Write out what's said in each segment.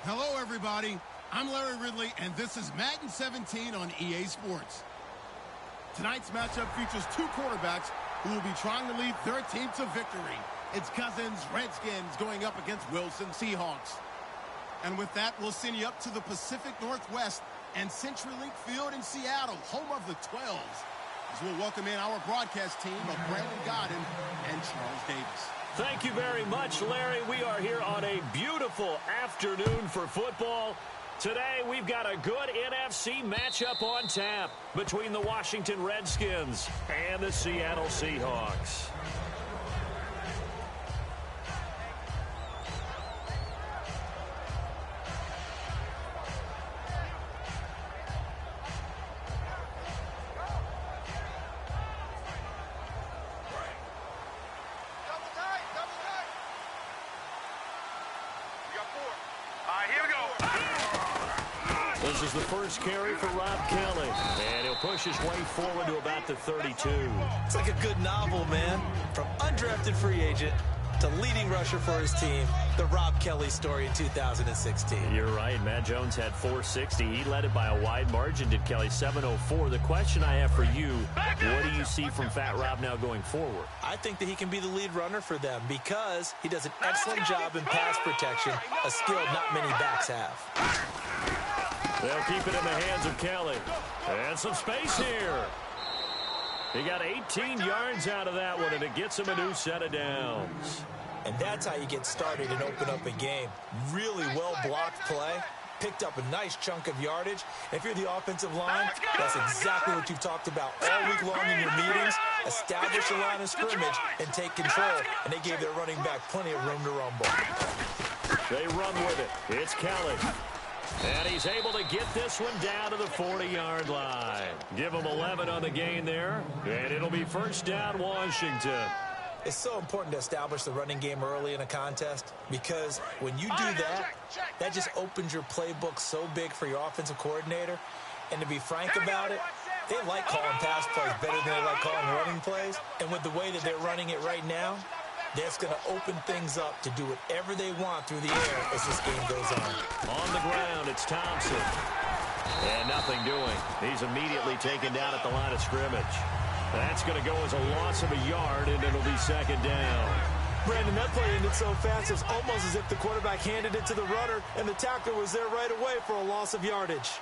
Hello, everybody. I'm Larry Ridley, and this is Madden 17 on EA Sports. Tonight's matchup features two quarterbacks who will be trying to lead their team to victory. It's Cousins, Redskins, going up against Wilson, Seahawks. And with that, we'll send you up to the Pacific Northwest and CenturyLink Field in Seattle, home of the 12s, as we'll welcome in our broadcast team of Brandon Godden and Charles Davis. Thank you very much, Larry. We are here on a beautiful afternoon for football. Today, we've got a good NFC matchup on tap between the Washington Redskins and the Seattle Seahawks. This is the first carry for Rob Kelly, and he'll push his way forward to about the 32. It's like a good novel, man. From undrafted free agent to leading rusher for his team, the Rob Kelly story in 2016. You're right. Matt Jones had 460. He led it by a wide margin, did Kelly, 704. The question I have for you, what do you see from Fat Rob now going forward? I think that he can be the lead runner for them because he does an excellent job in pass protection, a skill not many backs have. They'll keep it in the hands of Kelly. And some space here. He got 18 yards out of that one, and it gets him a new set of downs. And that's how you get started and open up a game. Really well-blocked play. Picked up a nice chunk of yardage. If you're the offensive line, that's exactly what you've talked about all week long in your meetings. Establish a line of scrimmage and take control. And they gave their running back plenty of room to rumble. They run with it. It's Kelly. And he's able to get this one down to the 40-yard line. Give him 11 on the gain there, and it'll be first down, Washington. It's so important to establish the running game early in a contest because when you do that, that just opens your playbook so big for your offensive coordinator. And to be frank about it, they like calling pass plays better than they like calling running plays. And with the way that they're running it right now, that's going to open things up to do whatever they want through the air as this game goes on. On the ground, it's Thompson. And nothing doing. He's immediately taken down at the line of scrimmage. That's going to go as a loss of a yard, and it'll be second down. Brandon, that play ended so fast, it was almost as if the quarterback handed it to the runner, and the tackler was there right away for a loss of yardage.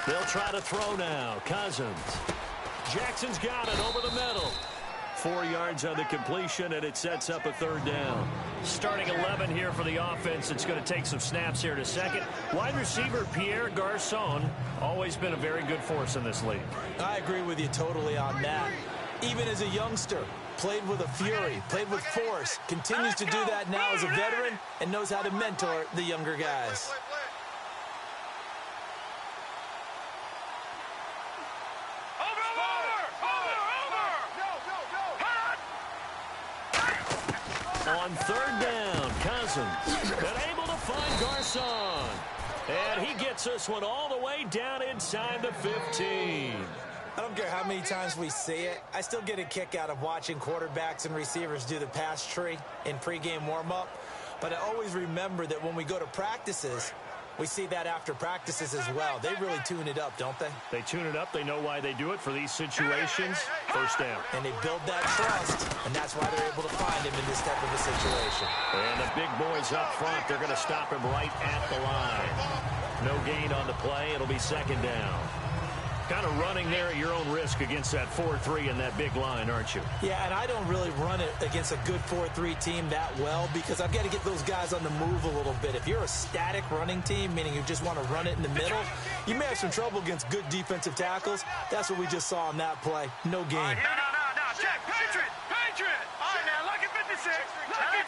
They'll try to throw now. Cousins. Jackson's got it over the middle. 4 yards on the completion, and it sets up a third down. Starting 11 here for the offense. It's going to take some snaps here in a second. Wide receiver Pierre Garçon, always been a very good force in this league. I agree with you totally on that. Even as a youngster, played with a fury, played with force, continues to do that now as a veteran, and knows how to mentor the younger guys. On third down, Cousins been able to find Garçon. And he gets this one all the way down inside the 15. I don't care how many times we see it. I still get a kick out of watching quarterbacks and receivers do the pass tree in pregame warm-up. But I always remember that when we go to practices, we see that after practices as well. They really tune it up, don't they? They tune it up. They know why they do it for these situations. First down. And they build that trust, and that's why they're able to find him in this type of a situation. And the big boys up front, they're going to stop him right at the line. No gain on the play. It'll be second down. Kind of running there at your own risk against that 4-3 and that big line, aren't you? Yeah, and I don't really run it against a good 4-3 team that well because I've got to get those guys on the move a little bit. If you're a static running team, meaning you just want to run it in the middle, you may have some trouble against good defensive tackles. That's what we just saw on that play. No gain. No, check. Patriot. All right, now, look at 56. Look at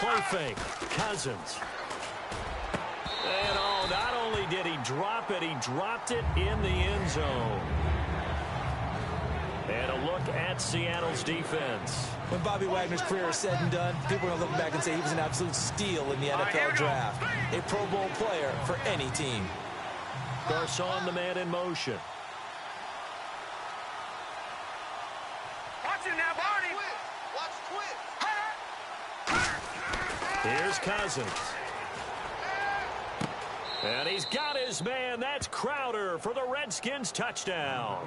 56. Play fake. Cousins. And not only did he drop it, he dropped it in the end zone. And a look at Seattle's defense. When Bobby Wagner's career is said and done, people are going to look back and say he was an absolute steal in the NFL draft. A Pro Bowl player for any team. Garçon, the man in motion. Here's Cousins. And he's got his man. That's Crowder for the Redskins touchdown.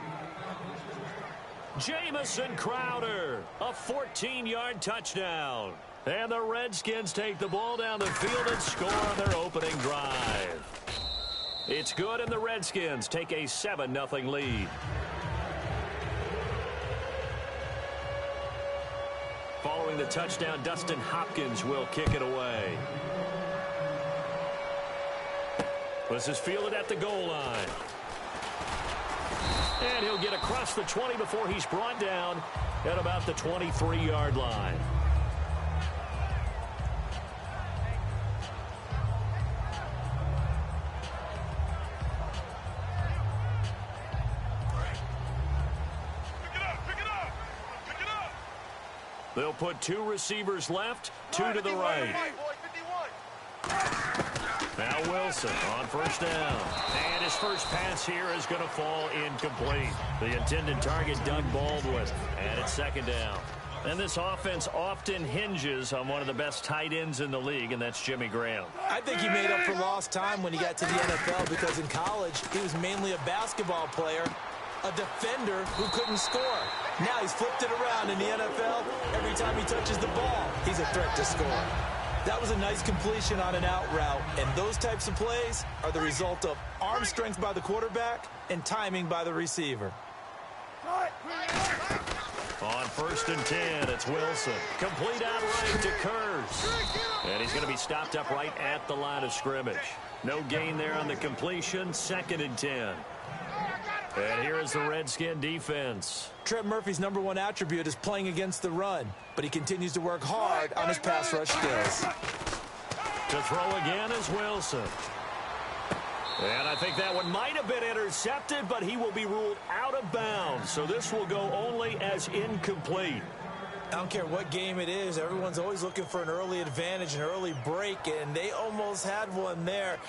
Jamison Crowder, a 14-yard touchdown. And the Redskins take the ball down the field and score on their opening drive. It's good, and the Redskins take a 7-0 lead. Following the touchdown, Dustin Hopkins will kick it away. This is fielded at the goal line. And he'll get across the 20 before he's brought down at about the 23-yard line. They'll put 2 receivers left, 2 to the right. Now Wilson on first down. And his first pass here is going to fall incomplete. The intended target, Doug Baldwin. And it's second down. And this offense often hinges on one of the best tight ends in the league, and that's Jimmy Graham. I think he made up for lost time when he got to the NFL because in college, he was mainly a basketball player, a defender who couldn't score. Now he's flipped it around in the NFL. Every time he touches the ball, he's a threat to score. That was a nice completion on an out route, and those types of plays are the result of arm strength by the quarterback and timing by the receiver. On 1st and 10, it's Wilson. Complete outright to Kurz. And he's going to be stopped up right at the line of scrimmage. No gain there on the completion, 2nd and 10. And here is the Redskin defense. Trent Murphy's #1 attribute is playing against the run, but he continues to work hard on his pass rush skills. To throw again is Wilson. And I think that one might have been intercepted, but he will be ruled out of bounds. So this will go only as incomplete. I don't care what game it is. Everyone's always looking for an early advantage, an early break, and they almost had one there.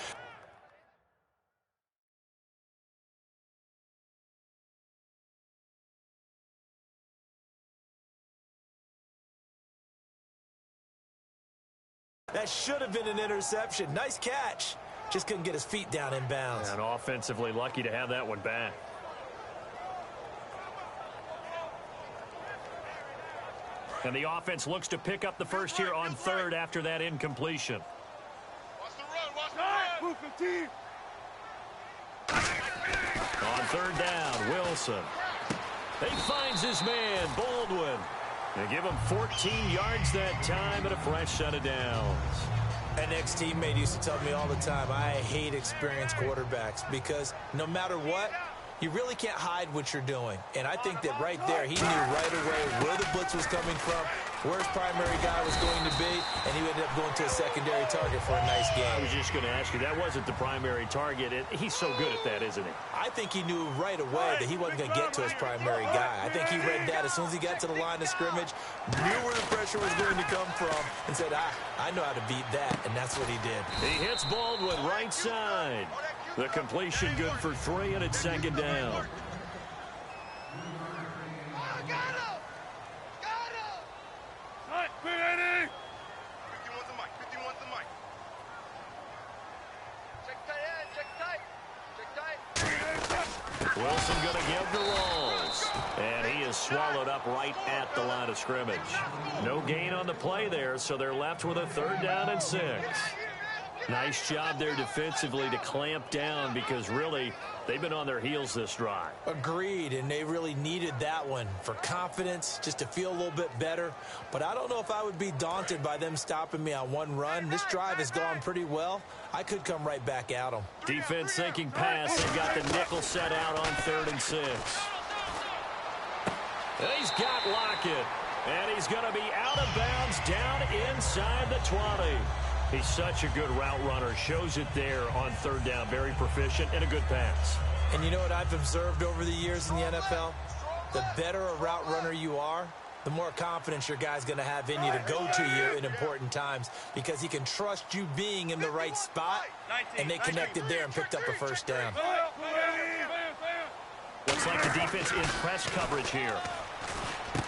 That should have been an interception. Nice catch. Just couldn't get his feet down in bounds. And offensively lucky to have that one back. And the offense looks to pick up the first here on 3rd after that incompletion. Move 15. On 3rd down, Wilson. He finds his man, Baldwin. They give him 14 yards that time and a fresh set of downs. An ex-teammate used to tell me all the time, I hate experienced quarterbacks because no matter what, you really can't hide what you're doing. And I think that right there, he knew right away where the blitz was coming from, where his primary guy was going to be, and he ended up going to a secondary target for a nice game. I was just going to ask you, that wasn't the primary target. He's so good at that, isn't he? I think he knew right away that he wasn't going to get to his primary guy. I think he read that as soon as he got to the line of scrimmage, knew where the pressure was going to come from, and said, I know how to beat that, and that's what he did. He hits Baldwin right side. The completion good for 3, and it's 2nd down. Wilson going to give the rolls. And he is swallowed up right at the line of scrimmage. No gain on the play there, so they're left with a 3rd down and 6. Nice job there defensively to clamp down because really they've been on their heels this drive. Agreed, and they really needed that one for confidence, just to feel a little bit better. But I don't know if I would be daunted by them stopping me on one run. This drive has gone pretty well. I could come right back at them. Defense thinking pass. They've got the nickel set out on 3rd and 6. And he's got Lockett. And he's going to be out of bounds down inside the 20. He's such a good route runner. Shows it there on 3rd down. Very proficient and a good pass. And you know what I've observed over the years in the NFL? The better a route runner you are, the more confidence your guy's going to have in you to go to you in important times because he can trust you being in the right spot, and they connected there and picked up a 1st down. Looks like the defense in press coverage here.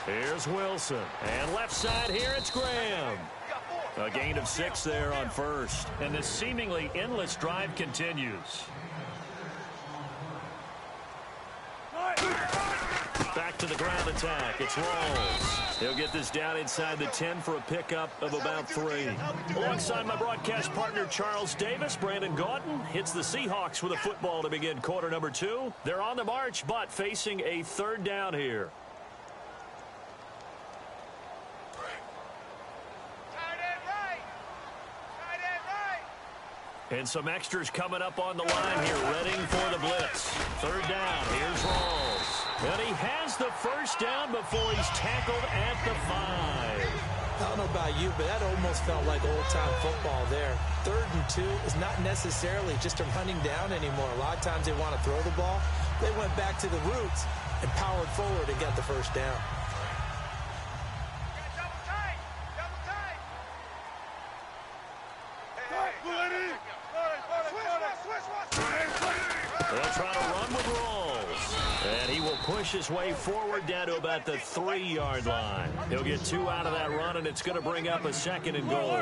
Here's Wilson. And left side here, it's Graham. A gain of 6 there on first. And this seemingly endless drive continues. Back to the ground attack. It's Rawls. He'll get this down inside the 10 for a pickup of about 3. Alongside my broadcast partner, Charles Davis, Brandon Gaudin hits the Seahawks with a football to begin quarter number 2. They're on the march, but facing a third down here. And some extras coming up on the line here, readying for the blitz. Third down, here's Rawls. And he has the first down before he's tackled at the 5. I don't know about you, but that almost felt like old-time football there. 3rd and 2 is not necessarily just a running down anymore. A lot of times they want to throw the ball. They went back to the roots and powered forward and got the first down. They'll try to run with Rawls. And he will push his way forward down to about the 3-yard line. He'll get 2 out of that run, and it's going to bring up a 2nd and goal.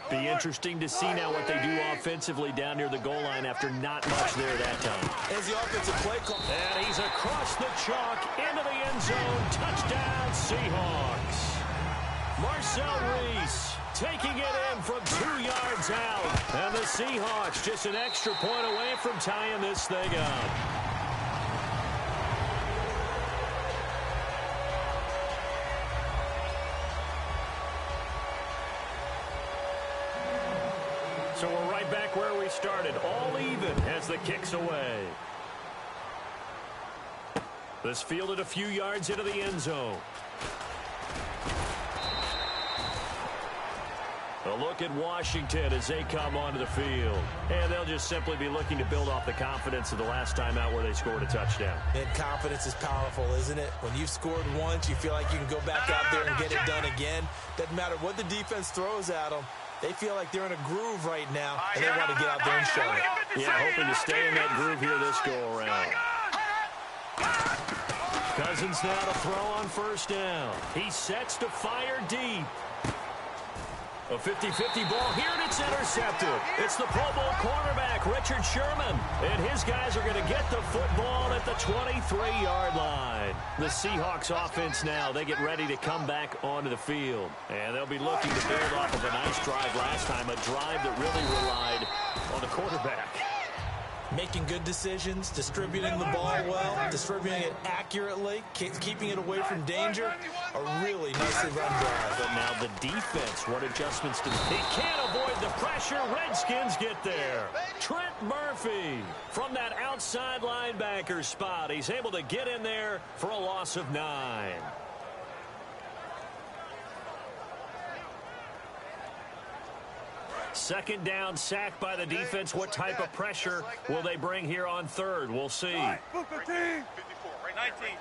Be interesting to see now what they do offensively down near the goal line after not much there that time. As the offensive play call. And he's across the chalk into the end zone. Touchdown, Seahawks. Marcel Reese taking it in from 2 yards out. And the Seahawks just an extra point away from tying this thing up. So we're right back where we started, all even as the kick's away. This fielded a few yards into the end zone. A look at Washington as they come onto the field. And they'll just simply be looking to build off the confidence of the last time out where they scored a touchdown. And confidence is powerful, isn't it? When you've scored once, you feel like you can go back out there and get it done again. Doesn't matter what the defense throws at them. They feel like they're in a groove right now, and they want to get out there and show it. Yeah, hoping to stay in that groove here this go-around. Cousins now to throw on first down. He sets to fire deep. A 50-50 ball here, and it's intercepted. It's the Pro Bowl cornerback, Richard Sherman. And his guys are going to get the football at the 23-yard line. The Seahawks offense now, they get ready to come back onto the field. And they'll be looking to build off of a nice drive last time, a drive that really relied on the quarterback. Making good decisions, distributing the ball well, distributing it accurately, keeping it away from danger. A really nicely run drive. But now the defense, what adjustments do he can't avoid the pressure. Redskins get there. Trent Murphy from that outside linebacker spot. He's able to get in there for a loss of 9. Second down, sack by the defense. What type of pressure will they bring here on third? We'll see. 54, right 19.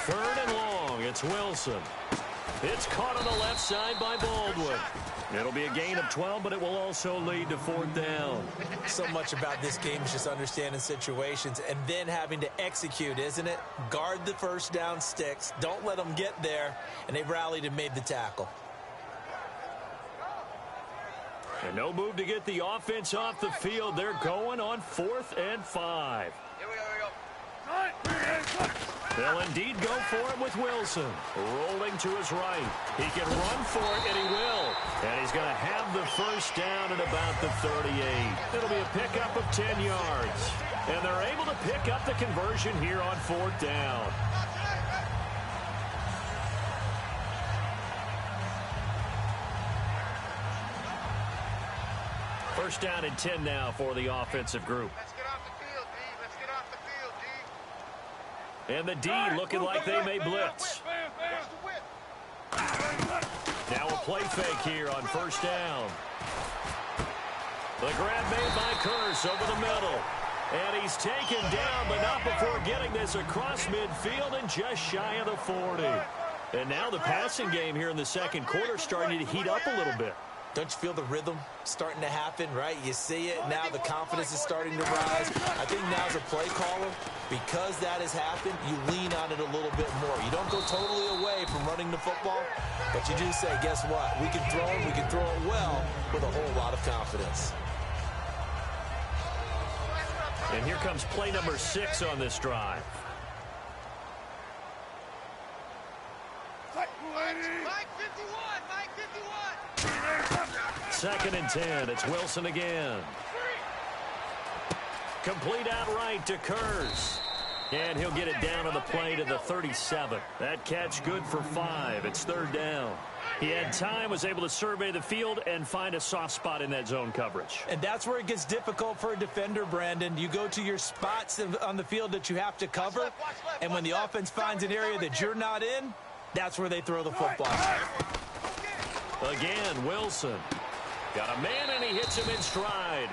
Third and long. It's Wilson. It's caught on the left side by Baldwin. It'll be a gain of 12, but it will also lead to 4th down. So much about this game is just understanding situations and then having to execute, isn't it? Guard the first down sticks. Don't let them get there. And they rallied and made the tackle. And no move to get the offense off the field. They're going on 4th and 5. Here we go. They'll indeed go for it with Wilson. Rolling to his right. He can run for it, and he will. And he's going to have the first down at about the 38. It'll be a pickup of 10 yards. And they're able to pick up the conversion here on 4th down. First down and 10 now for the offensive group. Let's get off the field, D. Let's get off the field, D. And the D looking like they may blitz. Now a play fake here on first down. The grab made by Curse over the middle. And he's taken down, but not before getting this across midfield and just shy of the 40. And now the passing game here in the second quarter starting to heat up a little bit. Don't you feel the rhythm starting to happen, right? You see it. Now the confidence is starting to rise. I think now as a play caller, because that has happened, you lean on it a little bit more. You don't go totally away from running the football, but you do say, guess what? We can throw it. We can throw it well with a whole lot of confidence. And here comes play number 6 on this drive. Mike 51, Mike 51. Second and 10. It's Wilson again. Complete outright to Kurz. And he'll get it down on the play to the 37. That catch good for 5. It's third down. He had time, was able to survey the field and find a soft spot in that zone coverage. And that's where it gets difficult for a defender, Brandon. You go to your spots on the field that you have to cover, and when the offense finds an area that you're not in, that's where they throw the football. Again, Wilson. Got a man, and he hits him in stride.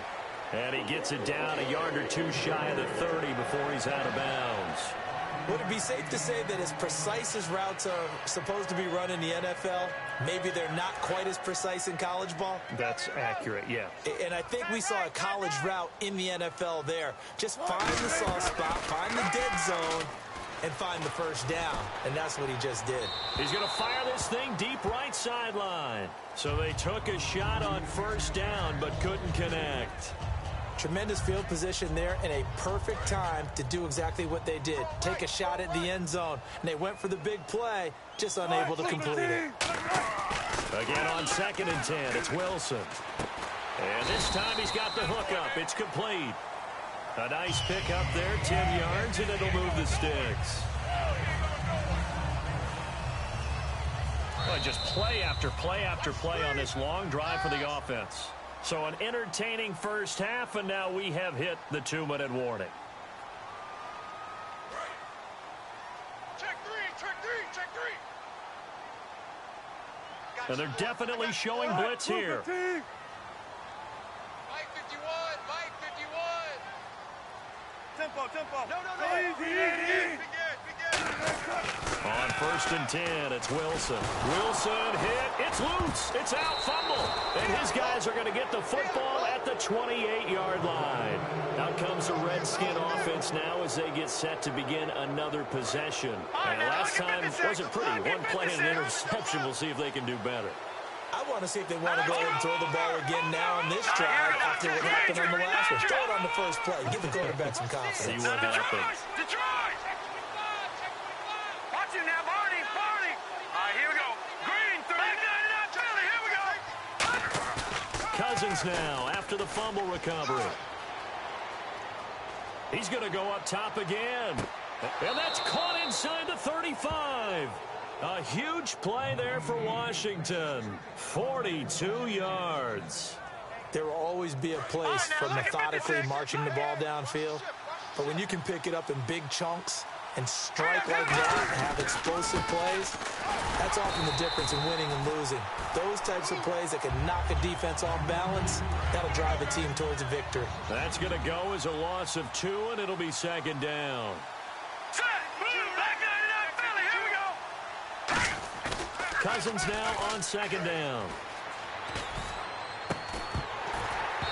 And he gets it down a yard or two shy of the 30 before he's out of bounds. Would it be safe to say that as precise as routes are supposed to be run in the NFL, maybe they're not quite as precise in college ball? That's accurate, yeah. And I think we saw a college route in the NFL there. Just find the soft spot, find the dead zone, and find the first down. And that's what he just did. He's going to fire this thing deep right sideline. So they took a shot on first down but couldn't connect. Tremendous field position there and a perfect time to do exactly what they did. Take a shot at the end zone. And they went for the big play, just unable to complete it. Again on second and 10, it's Wilson. And this time he's got the hook up. It's complete. A nice pick up there, 10 yards, and it'll move the sticks. Well, just play after play after play on this long drive for the offense. So an entertaining first half, and now we have hit the 2-minute warning. Check three. And they're definitely showing blitz here. Mike 51, Mike 51. Tempo. No. Begin. On first and 10, it's Wilson. Wilson hit. It's loose. It's out. Fumble. And his guys are going to get the football at the 28-yard line. Out comes the Redskin offense now as they get set to begin another possession. And last time wasn't pretty. One play and an interception. We'll see if they can do better. I want to see if they want to go ahead and throw the ball again now on this drive after what happened on the last one. Throw it on the first play. Give the quarterback some confidence. See what happens. Detroit. Watch him now, Barney. All right, here we go. Green, 3. Here we go. Cousins now after the fumble recovery. He's going to go up top again. And that's caught inside the 35. A huge play there for Washington. 42 yards. There will always be a place for methodically marching the ball downfield. But when you can pick it up in big chunks and strike like that and have explosive plays, that's often the difference in winning and losing. Those types of plays that can knock a defense off balance, that'll drive a team towards a victory. That's going to go as a loss of 2, and it'll be second down. Cousins now on second down.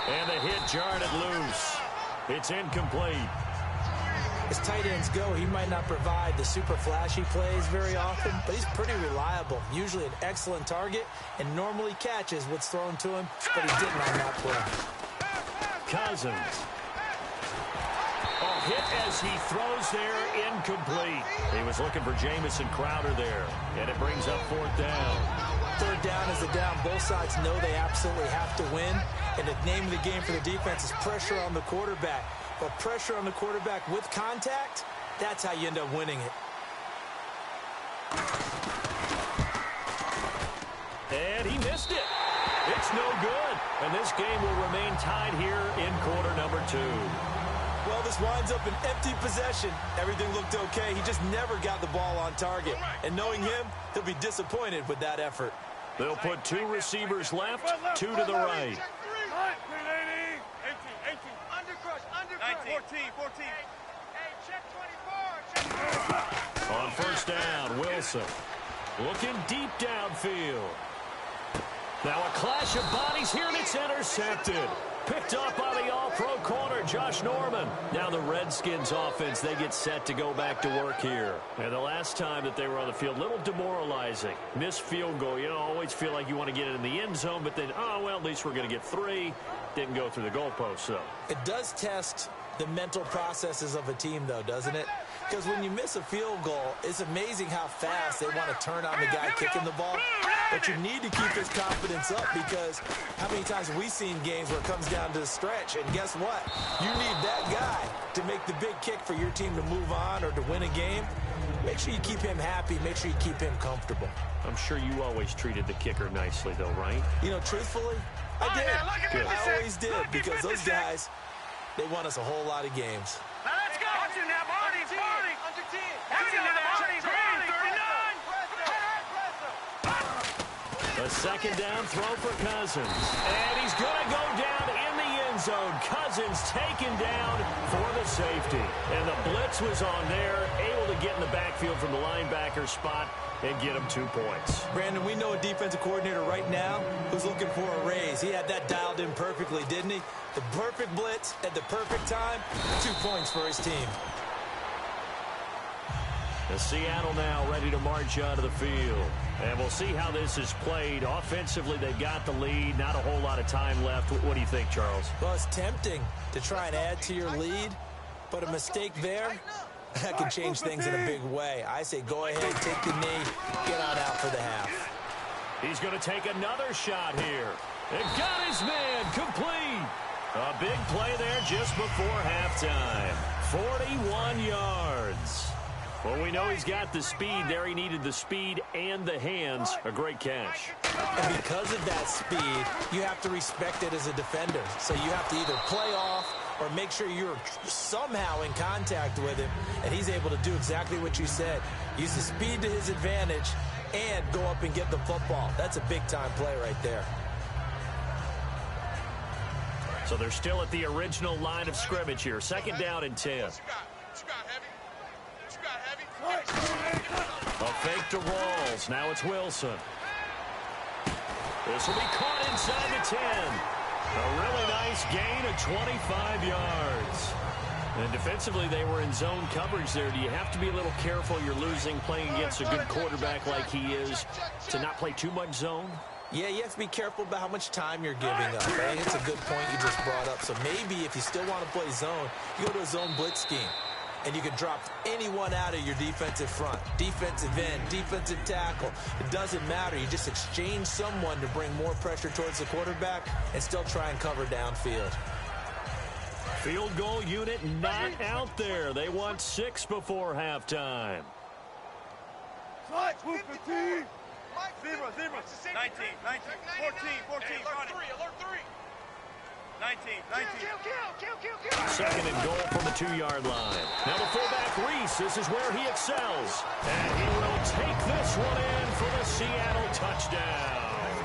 And the hit jarred it loose. It's incomplete. As tight ends go, he might not provide the super flashy plays very often, but he's pretty reliable. Usually an excellent target and normally catches what's thrown to him, but he didn't on that play. Cousins. Hit as he throws there, incomplete. He was looking for Jamison Crowder there, and it brings up fourth down. Third down is the down. Both sides know they absolutely have to win, and the name of the game for the defense is pressure on the quarterback. But pressure on the quarterback with contact, that's how you end up winning it. And he missed it. It's no good, and this game will remain tied here in quarter number 2. Well, this winds up an empty possession. Everything looked okay. He just never got the ball on target. And knowing him, he'll be disappointed with that effort. They'll put 2 receivers left, 2 to the right. 18. Undercrush. 14. Hey, check 24. On first down, Wilson. Looking deep downfield. Now a clash of bodies here, and it's intercepted. Picked up by the all-pro corner, Josh Norman. Now the Redskins offense, they get set to go back to work here. And the last time that they were on the field, a little demoralizing. Missed field goal. You know, always feel like you want to get it in the end zone, but then, oh, well, at least we're going to get 3. Didn't go through the goalpost, though. It does test the mental processes of a team, though, doesn't it? Because when you miss a field goal, it's amazing how fast they want to turn on the guy kicking the ball. But you need to keep his confidence up, because how many times have we seen games where it comes down to the stretch, and guess what? You need that guy to make the big kick for your team to move on or to win a game. Make sure you keep him happy. Make sure you keep him comfortable. I'm sure you always treated the kicker nicely, though, right? You know, truthfully, I did. Good. I always did, because those guys, they won us a whole lot of games. Now let's go. Watch it now, Barney. Barney. Under 10. That's into that. Green, 39. A second down throw for Cousins. And he's going to go down in the end zone. Cousins taken down for the safety. And the blitz was on there, able to get in the backfield from the linebacker spot and get him 2 points. Brandon, we know a defensive coordinator right now who's looking for a raise. He had that dialed in perfectly, didn't he? The perfect blitz at the perfect time, 2 points for his team. The Seattle now ready to march out of the field. And we'll see how this is played. Offensively, they've got the lead. Not a whole lot of time left. What do you think, Charles? Well, it's tempting to try and add to your lead, but a mistake there, that can change things in a big way. I say go ahead, take the knee, get on out for the half. He's going to take another shot here. And got his man complete. A big play there just before halftime. 41 yards. Well, we know he's got the speed there. He needed the speed and the hands. A great catch. And because of that speed, you have to respect it as a defender. So you have to either play off or make sure you're somehow in contact with him. And he's able to do exactly what you said. Use the speed to his advantage and go up and get the football. That's a big-time play right there. So they're still at the original line of scrimmage here. Second down and 10. A fake to Rawls. Now it's Wilson. This will be caught inside the 10. A really nice gain of 25 yards. And defensively, they were in zone coverage there. Do you have to be a little careful? You're losing, playing against a good quarterback like he is, to not play too much zone? Yeah, you have to be careful about how much time you're giving up. Right? It's a good point you just brought up. So maybe if you still want to play zone, you go to a zone blitz scheme. And you can drop anyone out of your defensive front. Defensive end, defensive tackle. It doesn't matter. You just exchange someone to bring more pressure towards the quarterback and still try and cover downfield. Field goal unit not out there. They want 6 before halftime. 19, 14, 14, alert 3. 19. Second and goal from the 2-yard line. Now the fullback, Reese, this is where he excels. And he will take this one in for the Seattle touchdown.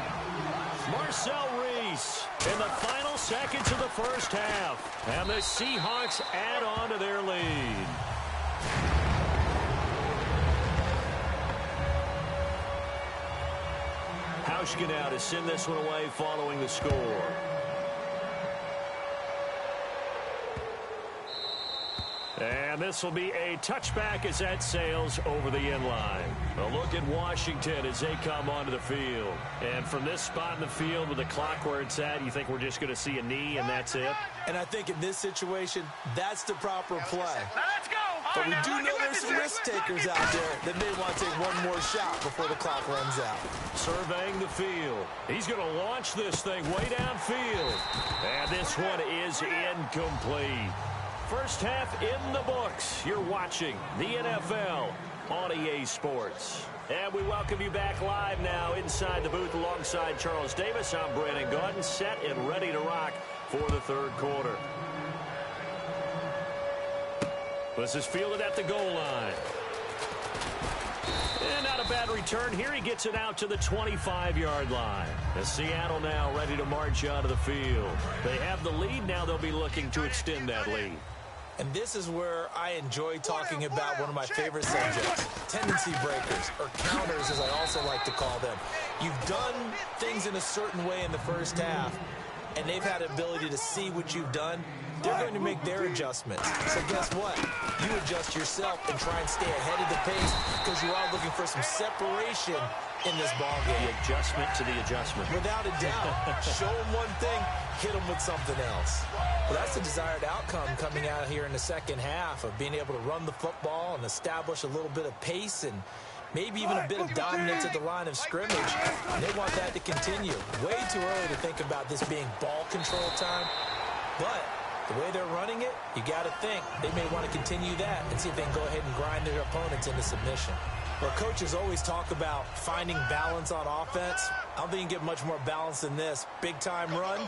Marcel Reese in the final seconds of the first half. And the Seahawks add on to their lead. Hauschka now to send this one away following the score. And this will be a touchback as that sails over the end line. A look at Washington as they come onto the field. And from this spot in the field with the clock where it's at, you think we're just going to see a knee and that's it? And I think in this situation, that's the proper play. Now let's go. But we do know there's some risk takers out there that may want to take one more shot before the clock runs out. Surveying the field. He's going to launch this thing way downfield. And this one is incomplete. First half in the books. You're watching the NFL on EA Sports. And we welcome you back live now inside the booth alongside Charles Davis. I'm Brandon Gaudin, set and ready to rock for the third quarter. This is fielded at the goal line. And not a bad return here. He gets it out to the 25-yard line. As Seattle now ready to march out of the field. They have the lead. Now they'll be looking to extend that lead. And this is where I enjoy talking about one of my favorite subjects, tendency breakers, or counters as I also like to call them. You've done things in a certain way in the first half, and they've had the ability to see what you've done. They're going to make their adjustments. So guess what? You adjust yourself and try and stay ahead of the pace because you are looking for some separation in this ball game. The adjustment to the adjustment. Without a doubt. Show them one thing, hit them with something else. Well, that's the desired outcome coming out here in the second half of being able to run the football and establish a little bit of pace and maybe even a bit of dominance at the line of scrimmage. And they want that to continue. Way too early to think about this being ball control time. But the way they're running it, you got to think they may want to continue that and see if they can go ahead and grind their opponents into submission. Well, coaches always talk about finding balance on offense. I don't think you can get much more balance than this. Big-time run,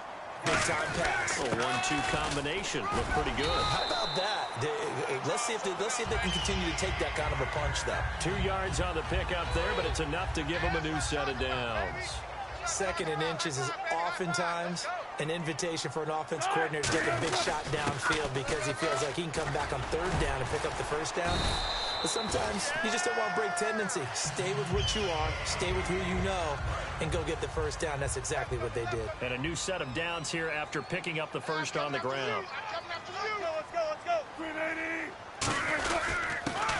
big-time pass. A 1-2 combination. Looked pretty good. How about that? Let's see if they can continue to take that kind of a punch, though. 2 yards on the pickup there, but it's enough to give them a new set of downs. 2nd and inches is oftentimes an invitation for an offense coordinator to take a big shot downfield because he feels like he can come back on 3rd down and pick up the 1st down. But sometimes you just don't want to break tendency. Stay with what you are, stay with who you know, and go get the 1st down. That's exactly what they did. And a new set of downs here after picking up the 1st on the ground. Let's go. 380.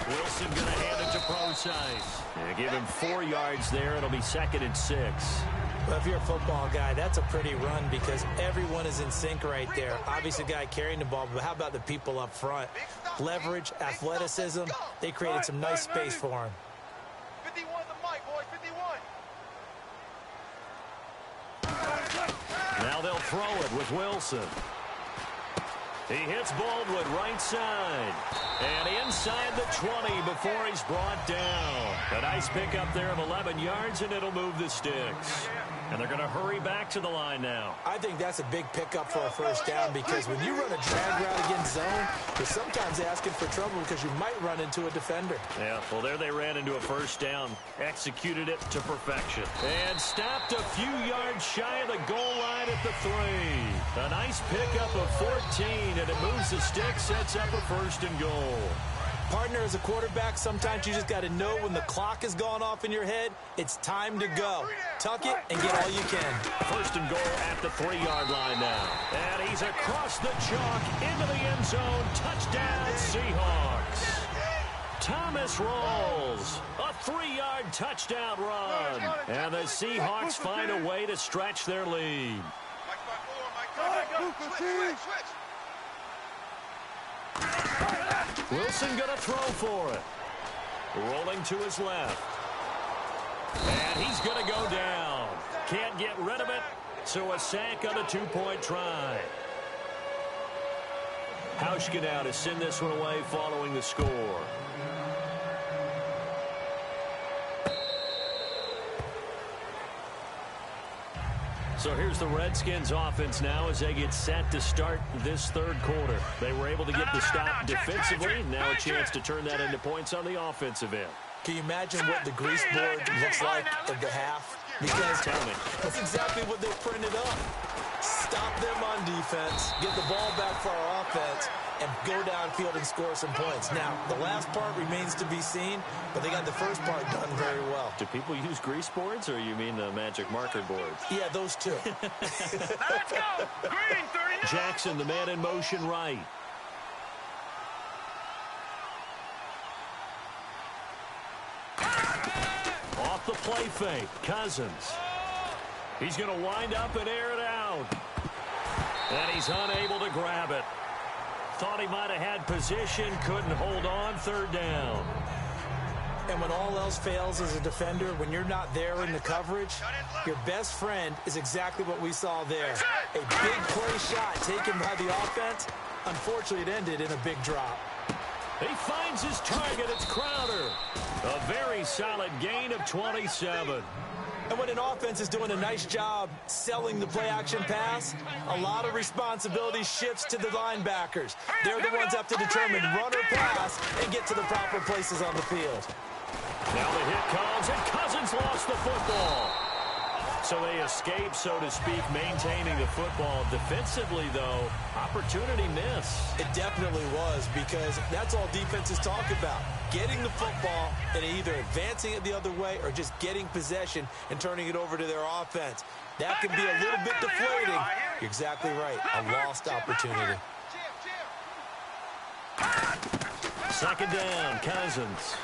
Wilson going to hand it to Procise. Give him 4 yards there. It'll be 2nd and 6. Well, if you're a football guy, that's a pretty run because everyone is in sync right there. Obviously, the guy carrying the ball, but how about the people up front? Leverage, athleticism, they created some nice space for him. 51 the mic, boys, 51. Now they'll throw it with Wilson. He hits Baldwin right side. And inside the 20 before he's brought down. A nice pickup there of 11 yards, and it'll move the sticks. And they're going to hurry back to the line now. I think that's a big pickup for a 1st down because when you run a drag route against zone, you're sometimes asking for trouble because you might run into a defender. Yeah, well, there they ran into a 1st down. Executed it to perfection. And stopped a few yards shy of the goal line at the 3. A nice pickup of 14, and it moves the stick, sets up a 1st and goal. Partner, as a quarterback, sometimes you just got to know when the clock has gone off in your head, it's time to go. Tuck it and get all you can. 1st and goal at the 3-yard line now. And he's across the chalk into the end zone. Touchdown, Seahawks. Thomas rolls. A 3-yard touchdown run. And the Seahawks find a way to stretch their lead. Switch. Wilson going to throw for it. Rolling to his left. And he's going to go down. Can't get rid of it, so a sack on a 2-point try. Hauschka now to send this one away following the score. So here's the Redskins offense now as they get set to start this 3rd quarter. They were able to get the stop defensively. Now a chance to turn that into points on the offensive end. Can you imagine what the grease board looks like at the half? Because that's exactly what they printed up. Stop them on defense, get the ball back for our offense, and go downfield and score some points. Now, the last part remains to be seen, but they got the first part done very well. Do people use grease boards, or you mean the magic marker boards? Yeah, those two. Let's go. Green, 39. Jackson, the man in motion right. Off the play fake, Cousins. He's going to wind up and air it out. And he's unable to grab it. Thought he might have had position, couldn't hold on, 3rd down. And when all else fails as a defender, when you're not there in the coverage, your best friend is exactly what we saw there. A big play shot taken by the offense. Unfortunately, it ended in a big drop. He finds his target. It's Crowder. A very solid gain of 27. And when an offense is doing a nice job selling the play-action pass, a lot of responsibility shifts to the linebackers. They're the ones that have to determine run or pass and get to the proper places on the field. Now the hit comes, and Cousins lost the football. So they escape, so to speak, maintaining the football. Defensively, though, opportunity miss. It definitely was, because that's all defenses talk about. Getting the football and either advancing it the other way or just getting possession and turning it over to their offense. That can be a little bit deflating. You're exactly right. A lost opportunity. Second down, Cousins.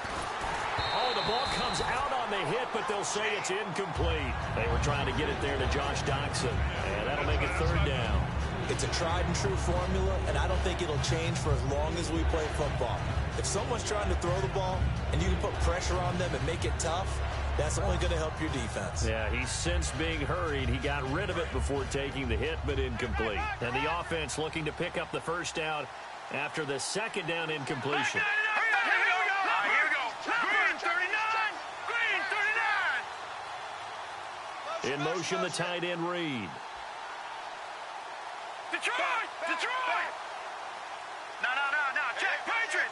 Oh, the ball comes out on the hit, but they'll say it's incomplete. They were trying to get it there to Josh Doxson, and that'll make it third down. It's a tried-and-true formula, and I don't think it'll change for as long as we play football. If someone's trying to throw the ball and you can put pressure on them and make it tough, that's only going to help your defense. Yeah, he's since being hurried. He got rid of it before taking the hit, but incomplete. And the offense looking to pick up the first down after the second down incompletion. Here we go. Green 39. Green 39. In motion, the tight end Reed. Detroit. No. Check. Patriot.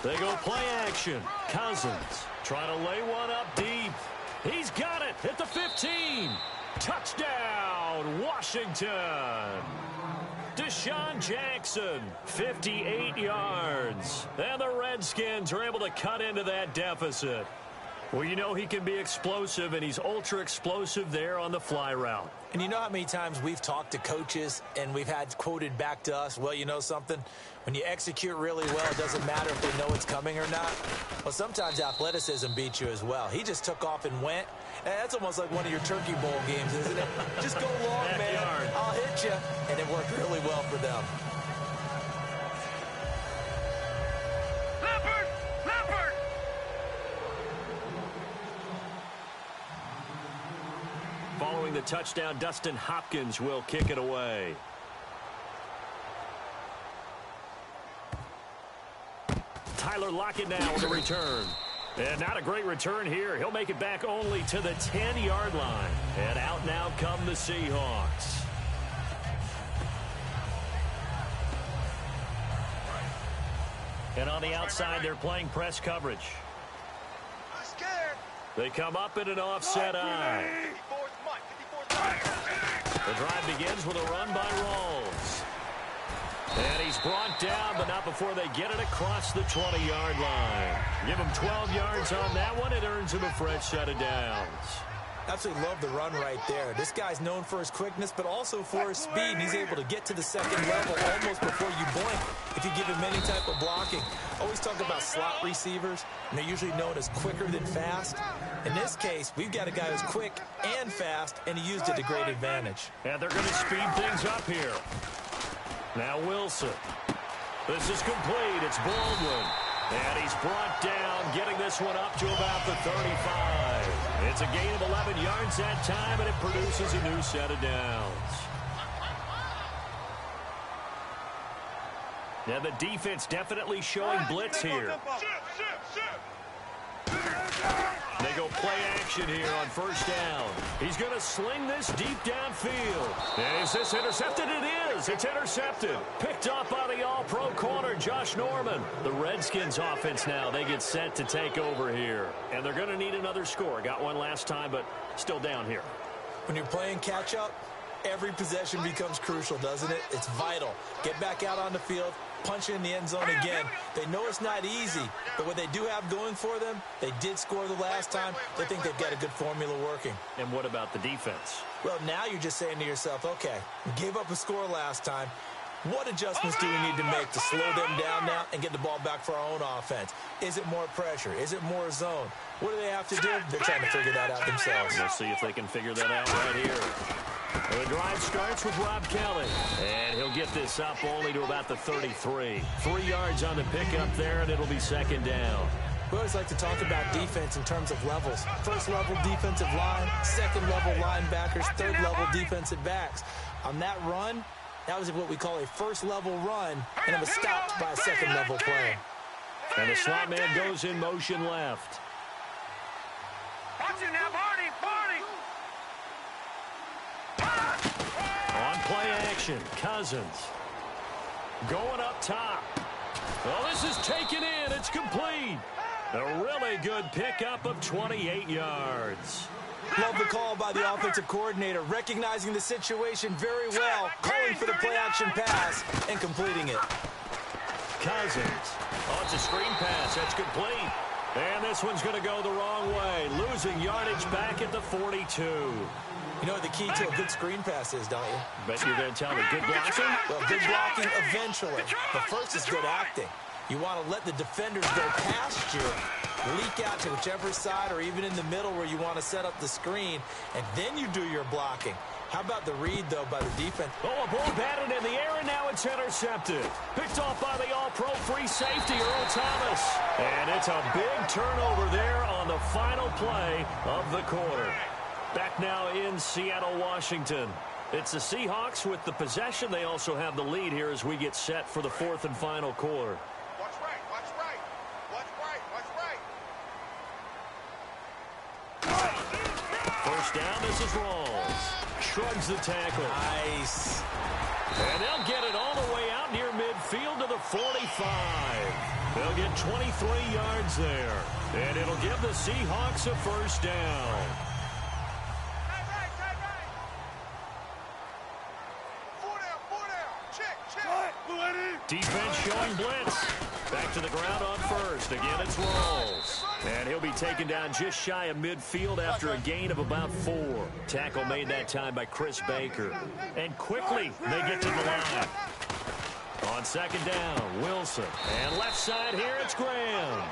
They go play action. Cousins trying to lay one up deep. He's got it at the 15. Touchdown, Washington. Deshaun Jackson, 58 yards. And the Redskins are able to cut into that deficit. Well, you know he can be explosive, and he's ultra-explosive there on the fly route. And you know how many times we've talked to coaches and we've had quoted back to us, well, you know something? When you execute really well, it doesn't matter if they know it's coming or not. Well, sometimes athleticism beats you as well. He just took off and went. And that's almost like one of your Turkey Bowl games, isn't it? Just go long, man. I'll hit you. And it worked really well for them. Leopard. Following the touchdown, Dustin Hopkins will kick it away. Tyler Lockett now with a return. And not a great return here. He'll make it back only to the 10-yard line. And out now come the Seahawks. And on the outside, they're playing press coverage. They come up in an offset eye. The drive begins with a run by Rawls. And he's brought down, but not before they get it across the 20-yard line. Give him 12 yards on that one. It earns him a fresh set of downs. Absolutely love the run right there. This guy's known for his quickness, but also for his speed. And he's able to get to the second level almost before you blink if you give him any type of blocking. Always talk about slot receivers, and they're usually known as quicker than fast. In this case, we've got a guy who's quick and fast, and he used it to great advantage. And they're going to speed things up here. Now Wilson. This is complete. It's Baldwin. And he's brought down, getting this one up to about the 35. It's a gain of 11 yards that time, and it produces a new set of downs. Now the defense definitely showing blitz here. They go play action here on first down. He's going to sling this deep downfield. And is this intercepted? It is. It's intercepted. Picked up by the all-pro corner, Josh Norman. The Redskins offense now, they get set to take over here. And they're going to need another score. Got one last time, but still down here. When you're playing catch-up, every possession becomes crucial, doesn't it? It's vital. Get back out on the field. Punch in the end zone again. They know it's not easy, but what they do have going for them, they did score the last time. They think they've got a good formula working. And what about the defense? Well, now you're just saying to yourself, okay, we gave up a score last time. What adjustments do we need to make to slow them down now and get the ball back for our own offense? Is it more pressure? Is it more zone? What do they have to do? They're trying to figure that out themselves. We'll see if they can figure that out right here. The drive starts with Rob Kelly, and he'll get this up only to about the 33. 3 yards on the pickup there, and it'll be second down. We always like to talk about defense in terms of levels. First-level defensive line, second-level linebackers, third-level defensive backs. On that run, that was what we call a first-level run, and it was stopped by a second-level play. And the slot man goes in motion left. Watch it now, Barney. On play action, Cousins. Going up top. Well, this is taken in. It's complete. A really good pickup of 28 yards. Love the call by the offensive coordinator, recognizing the situation very well, calling for the play-action pass and completing it. Cousins. Oh, it's a screen pass. That's complete. And this one's going to go the wrong way. Losing yardage back at the 42. You know what the key to a good screen pass is, don't you? Bet you're going to tell me good blocking? Well, good blocking eventually. But first is good acting. You want to let the defenders go past you, leak out to whichever side or even in the middle where you want to set up the screen, and then you do your blocking. How about the read, though, by the defense? Oh, a ball batted in the air, and now it's intercepted. Picked off by the all-pro free safety, Earl Thomas. And it's a big turnover there on the final play of the quarter. Back now in Seattle, Washington. It's the Seahawks with the possession. They also have the lead here as we get set for the fourth and final quarter. Watch right, watch right. Watch right, watch right. First down, this is Rawls. Shrugs the tackle. Nice. And they'll get it all the way out near midfield to the 45. They'll get 23 yards there. And it'll give the Seahawks a first down. Defense showing blitz. Back to the ground on first. Again, it's Rawls. And he'll be taken down just shy of midfield after a gain of about 4. Tackle made that time by Chris Baker. And quickly, they get to the line. On second down, Wilson. And left side here, it's Graham.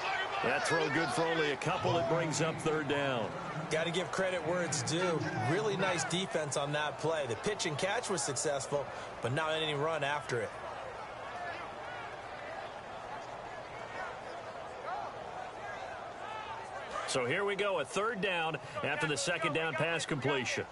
That throw good for only a couple. It brings up third down. Got to give credit where it's due. Really nice defense on that play. The pitch and catch was successful, but not any run after it. So here we go, a third down after the second down pass completion.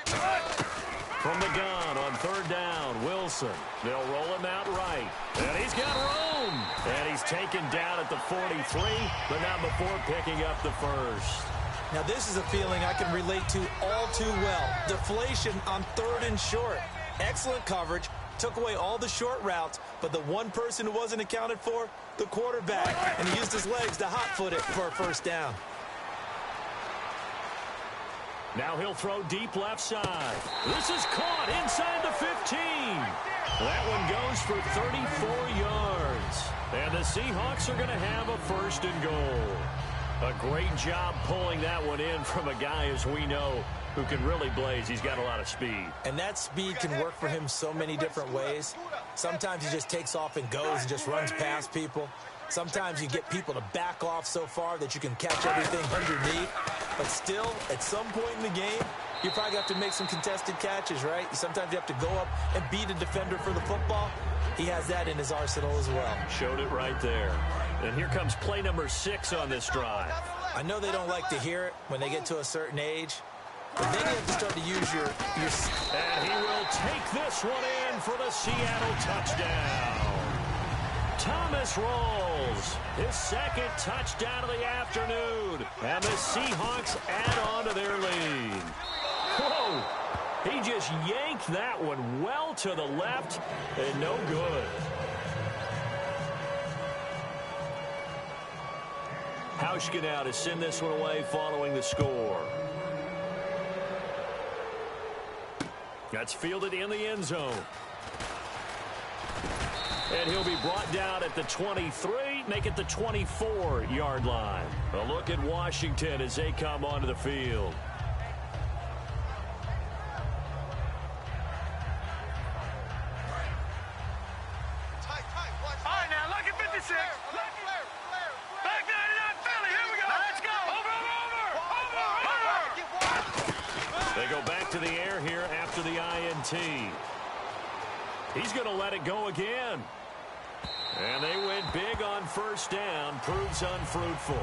From the gun on third down, Wilson. They'll roll him out right. And he's got room. And he's taken down at the 43, but not before picking up the first. Now this is a feeling I can relate to all too well. Deflation on third and short. Excellent coverage. Took away all the short routes, but the one person who wasn't accounted for, the quarterback, and he used his legs to hot-foot it for a first down. Now he'll throw deep left side. This is caught inside the 15. That one goes for 34 yards. And the Seahawks are going to have a first and goal. A great job pulling that one in from a guy, as we know, who can really blaze. He's got a lot of speed. And that speed can work for him so many different ways. Sometimes he just takes off and goes and just runs past people. Sometimes you get people to back off so far that you can catch everything underneath. But still, at some point in the game, you probably have to make some contested catches, right? Sometimes you have to go up and beat a defender for the football. He has that in his arsenal as well. Showed it right there. And here comes play number 6 on this drive. I know they don't like to hear it when they get to a certain age, but then you have to start to use your... And he will take this one in for the Seattle touchdown. Thomas Rawls, his second touchdown of the afternoon. And the Seahawks add on to their lead. Whoa! He just yanked that one well to the left and no good. Hauschka now to send this one away following the score. That's fielded in the end zone. And he'll be brought down at the 23, make it the 24-yard line. A look at Washington as they come onto the field. All right, now, look at 56. Back 99, Philly, here we go. Let's go. Over. They go back to the air here after the INT. He's going to let it go again. And they went big on first down. Proves unfruitful.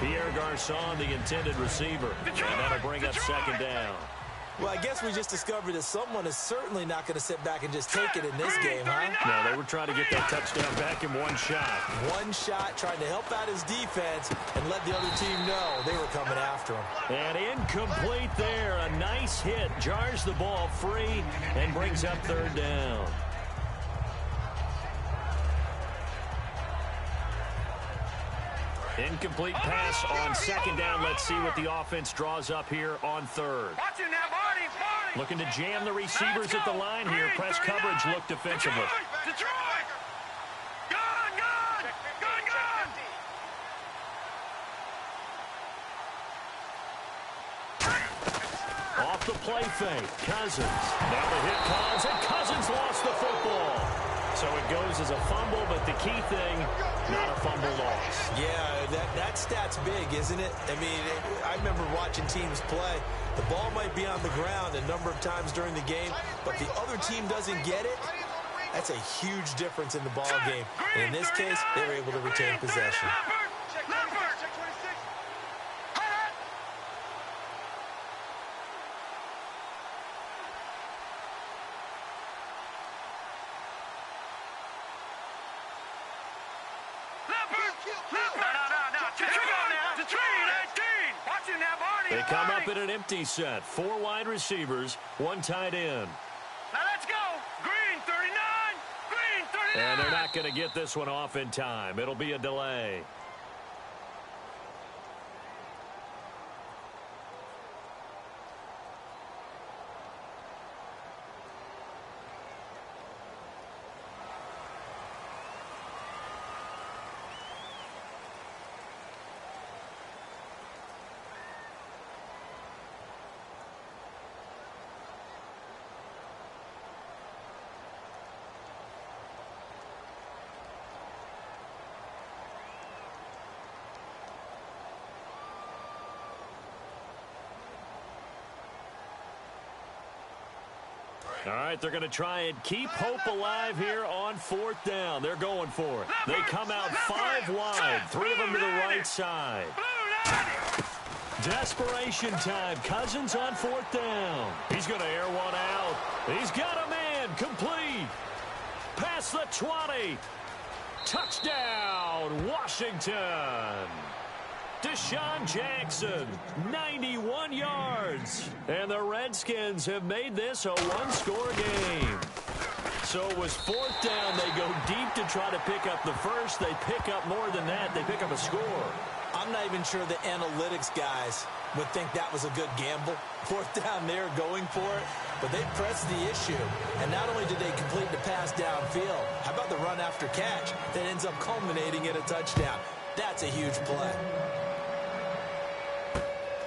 Pierre Garçon, the intended receiver. And that'll bring up second down. Well, I guess we just discovered that someone is certainly not going to sit back and just take it in this game, huh? No, they were trying to get that touchdown back in one shot. One shot, trying to help out his defense and let the other team know they were coming after him. And incomplete there. A nice hit. Jars the ball free and brings up third down. Incomplete pass on second down. Let's see what the offense draws up here on third. Watch it now, Barney. Looking to jam the receivers at the line here. Press coverage look defensively. Detroit! Gun! Off the play fake. Cousins. Now the hit comes, and Cousins lost the football. So it goes as a fumble, but the key thing, not a fumble loss. Yeah, that stat's big, isn't it? I mean, I remember watching teams play. The ball might be on the ground a number of times during the game, but the other team doesn't get it. That's a huge difference in the ball game. And in this case, they were able to retain possession. They come up in an empty set. 4 wide receivers, 1 tight end. Now let's go. Green 39. Green 39. And they're not going to get this one off in time. It'll be a delay. All right, they're going to try and keep hope alive here on 4th down. They're going for it. They come out 5 wide, 3 of them to the right side. Desperation time. Cousins on 4th down. He's going to air one out. He's got a man. Complete. Past the 20. Touchdown, Washington. Deshaun Jackson, 91 yards. And the Redskins have made this a 1-score game. So it was 4th down. They go deep to try to pick up the first. They pick up more than that. They pick up a score. I'm not even sure the analytics guys would think that was a good gamble. 4th down there going for it. But they pressed the issue. And not only did they complete the pass downfield, how about the run after catch that ends up culminating in a touchdown? That's a huge play.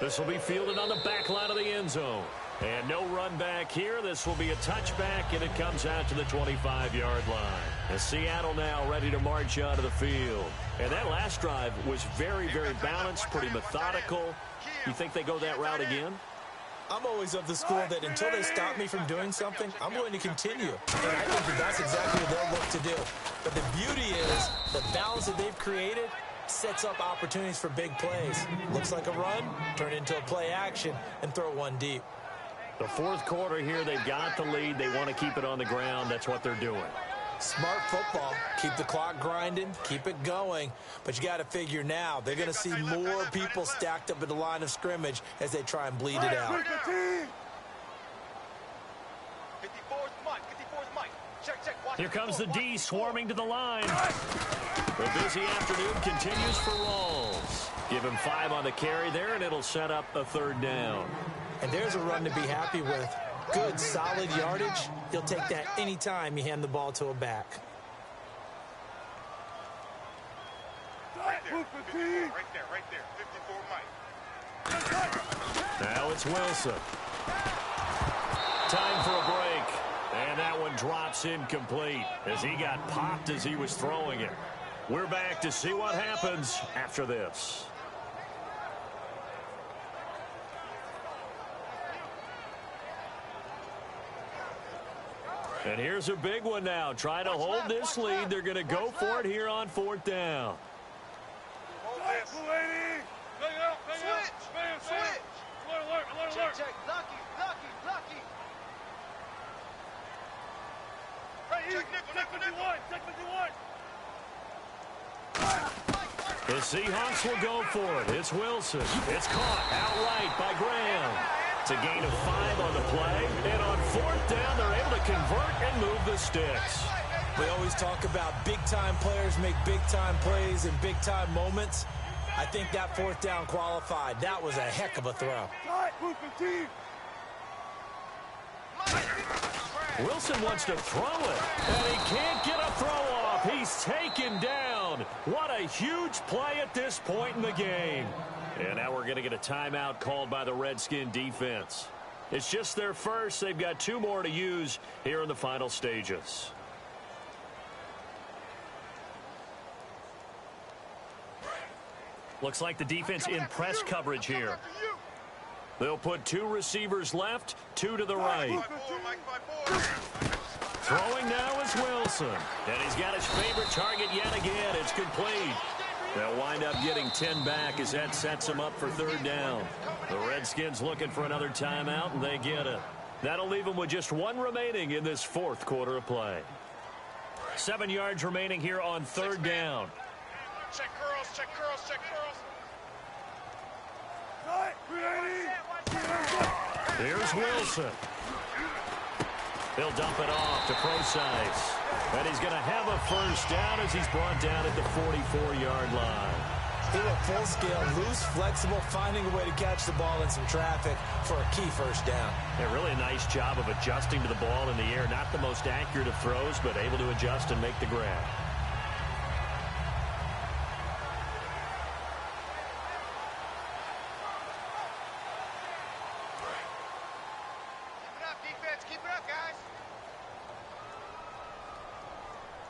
This will be fielded on the back line of the end zone. And no run back here. This will be a touchback, and it comes out to the 25-yard line. And Seattle now ready to march out of the field. And that last drive was very, very balanced, pretty methodical. You think they go that route again? I'm always of the school that until they stop me from doing something, I'm going to continue. And I think that's exactly what they'll look to do. But the beauty is the balance that they've created sets up opportunities for big plays. Looks like a run, turn into a play action, and throw one deep. The 4th quarter here, they've got the lead. They want to keep it on the ground. That's what they're doing. Smart football. Keep the clock grinding. Keep it going. But you got to figure now, they're going to see more people stacked up at the line of scrimmage as they try and bleed it out. Here comes the D swarming to the line. The busy afternoon continues for Rawls. Give him 5 on the carry there, and it'll set up a 3rd down. And there's a run to be happy with. Good, solid yardage. He'll take that anytime you hand the ball to a back. Right there, 54 Mike. Now it's Wilson. Time for a break. And that one drops incomplete as he got popped as he was throwing it. We're back to see what happens after this. And here's a big one now. Trying to hold this lead. They're going to go for it here on 4th down. Check. Lucky. Check 51. The Seahawks will go for it. It's Wilson. It's caught outright by Graham. It's a gain of 5 on the play. And on 4th down, they're able to convert and move the sticks. We always talk about big-time players make big-time plays in big-time moments. I think that fourth down qualified. That was a heck of a throw. Wilson wants to throw it, and he can't get a throw off. He's taken down. What a huge play at this point in the game. And now we're going to get a timeout called by the Redskin defense. It's just their first. They've got 2 more to use here in the final stages. Looks like the defense in press coverage here. They'll put 2 receivers left, 2 to the right. Throwing now is Wilson. And he's got his favorite target yet again. It's complete. They'll wind up getting 10 back as that sets them up for 3rd down. The Redskins looking for another timeout, and they get it. That'll leave them with just 1 remaining in this 4th quarter of play. 7 yards remaining here on 3rd down. Check curls, check curls, check curls. Here's Wilson. He'll dump it off to Procise. And he's going to have a 1st down as he's brought down at the 44-yard line. He went full scale, loose, flexible, finding a way to catch the ball in some traffic for a key 1st down. Yeah, really a nice job of adjusting to the ball in the air. Not the most accurate of throws, but able to adjust and make the grab.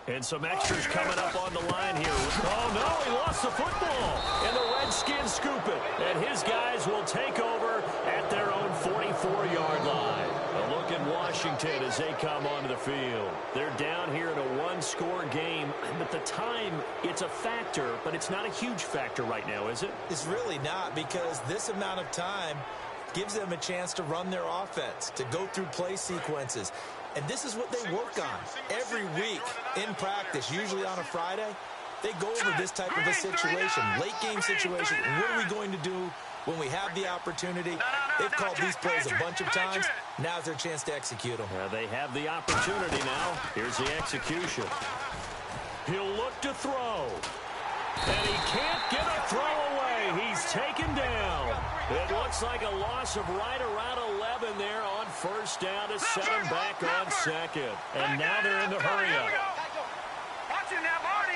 And some extras coming up on the line here. Oh, no, he lost the football. And the Redskins scoop it. And his guys will take over at their own 44-yard line. A look at Washington as they come onto the field. They're down here in a 1-score game. But the time, it's a factor, but it's not a huge factor right now, is it? It's really not, because this amount of time gives them a chance to run their offense, to go through play sequences. And this is what they work on every week in practice, usually on a Friday. They go over this type of a situation, late game situation. What are we going to do when we have the opportunity? They've called these plays a bunch of times. Now's their chance to execute them. They have the opportunity now. Here's the execution. He'll look to throw. And he can't get a throw away. He's taken down. It looks like a loss of right around 11 there on 1st down to set him back on 2nd. And now they're in the hurry-up. Watch it now, Barney.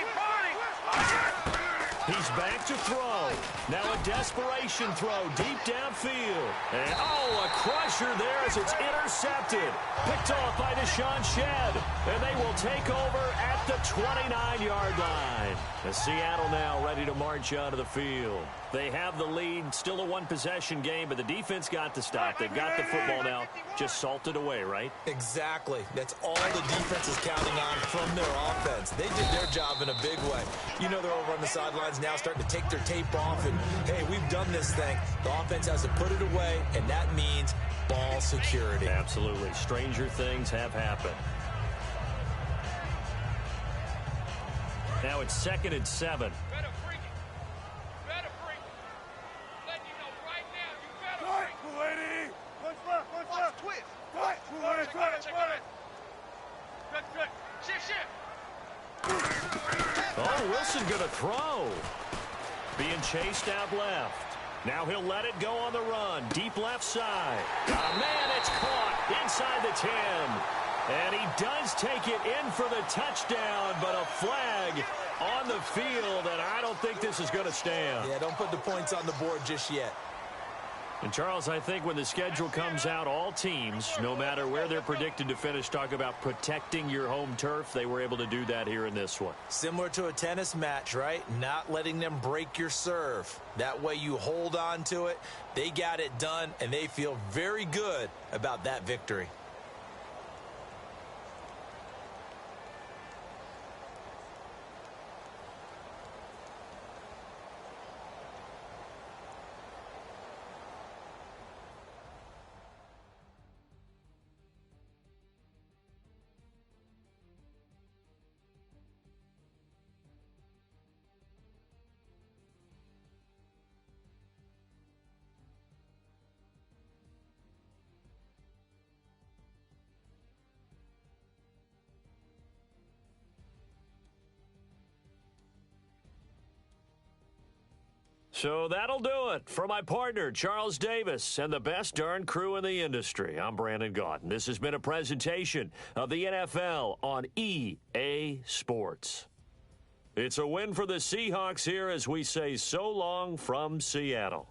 He's back to throw. Now a desperation throw deep downfield. And, a crusher there as it's intercepted. Picked off by Deshaun Shedd. And they will take over at the 29-yard line. And Seattle now ready to march out of the field. They have the lead. Still a 1-possession game, but the defense got the stop. They've got the football now. Just salted away, right? Exactly. That's all the defense is counting on from their offense. They did their job in a big way. You know, they're over on the sidelines now starting to take their tape off and, hey, we've done this thing. The offense has to put it away, and that means ball security. Absolutely. Stranger things have happened. Now it's 2nd and 7. Better bring it. Better bring it. Letting you know right now, you better bring it. What's left? Watch twist. What? Check it. Good. Shift. Oh, Wilson going to throw. Being chased out left. Now he'll let it go on the run. Deep left side. Oh, man, it's caught inside the 10. And he does take it in for the touchdown, but a flag on the field, and I don't think this is going to stand. Yeah, don't put the points on the board just yet. And, Charles, I think when the schedule comes out, all teams, no matter where they're predicted to finish, talk about protecting your home turf. They were able to do that here in this one. Similar to a tennis match, right? Not letting them break your serve. That way you hold on to it. They got it done, and they feel very good about that victory. So that'll do it. For my partner, Charles Davis, and the best darn crew in the industry, I'm Brandon Gaudin. This has been a presentation of the NFL on EA Sports. It's a win for the Seahawks here as we say so long from Seattle.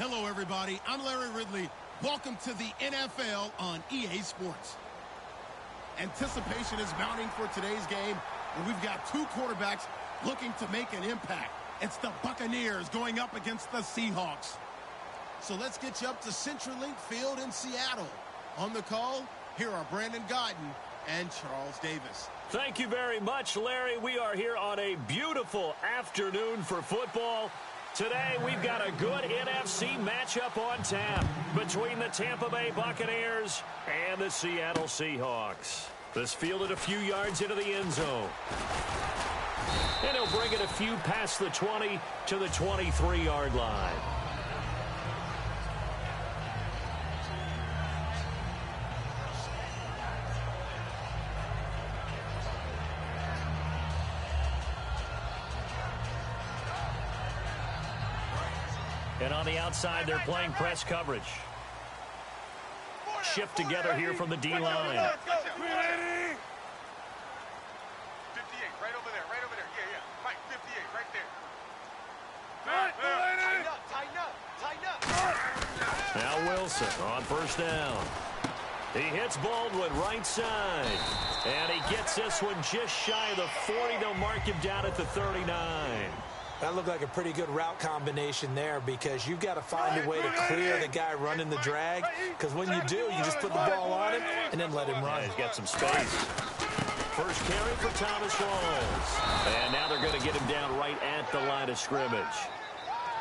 Hello, everybody. I'm Larry Ridley. Welcome to the NFL on EA Sports. Anticipation is mounting for today's game, and we've got two quarterbacks looking to make an impact. It's the Buccaneers going up against the Seahawks. So let's get you up to CenturyLink Field in Seattle. On the call, here are Brandon Guyton and Charles Davis. Thank you very much, Larry. We are here on a beautiful afternoon for football. Today, we've got a good NFC matchup on tap between the Tampa Bay Buccaneers and the Seattle Seahawks. This fielded a few yards into the end zone. And he'll bring it a few past the 20 to the 23-yard line. And on the outside, they're playing press coverage. Shift together here from the D-line. 58, right over there, yeah. Right, 58, right there. Now Wilson on first down. He hits Baldwin right side. And he gets this one just shy of the 40. They'll mark him down at the 39. That looked like a pretty good route combination there because you've got to find a way to clear the guy running the drag, because when you do, you just put the ball on him and then let him run. Yeah, he's got some space. First carry for Thomas Rawls. And now they're going to get him down right at the line of scrimmage.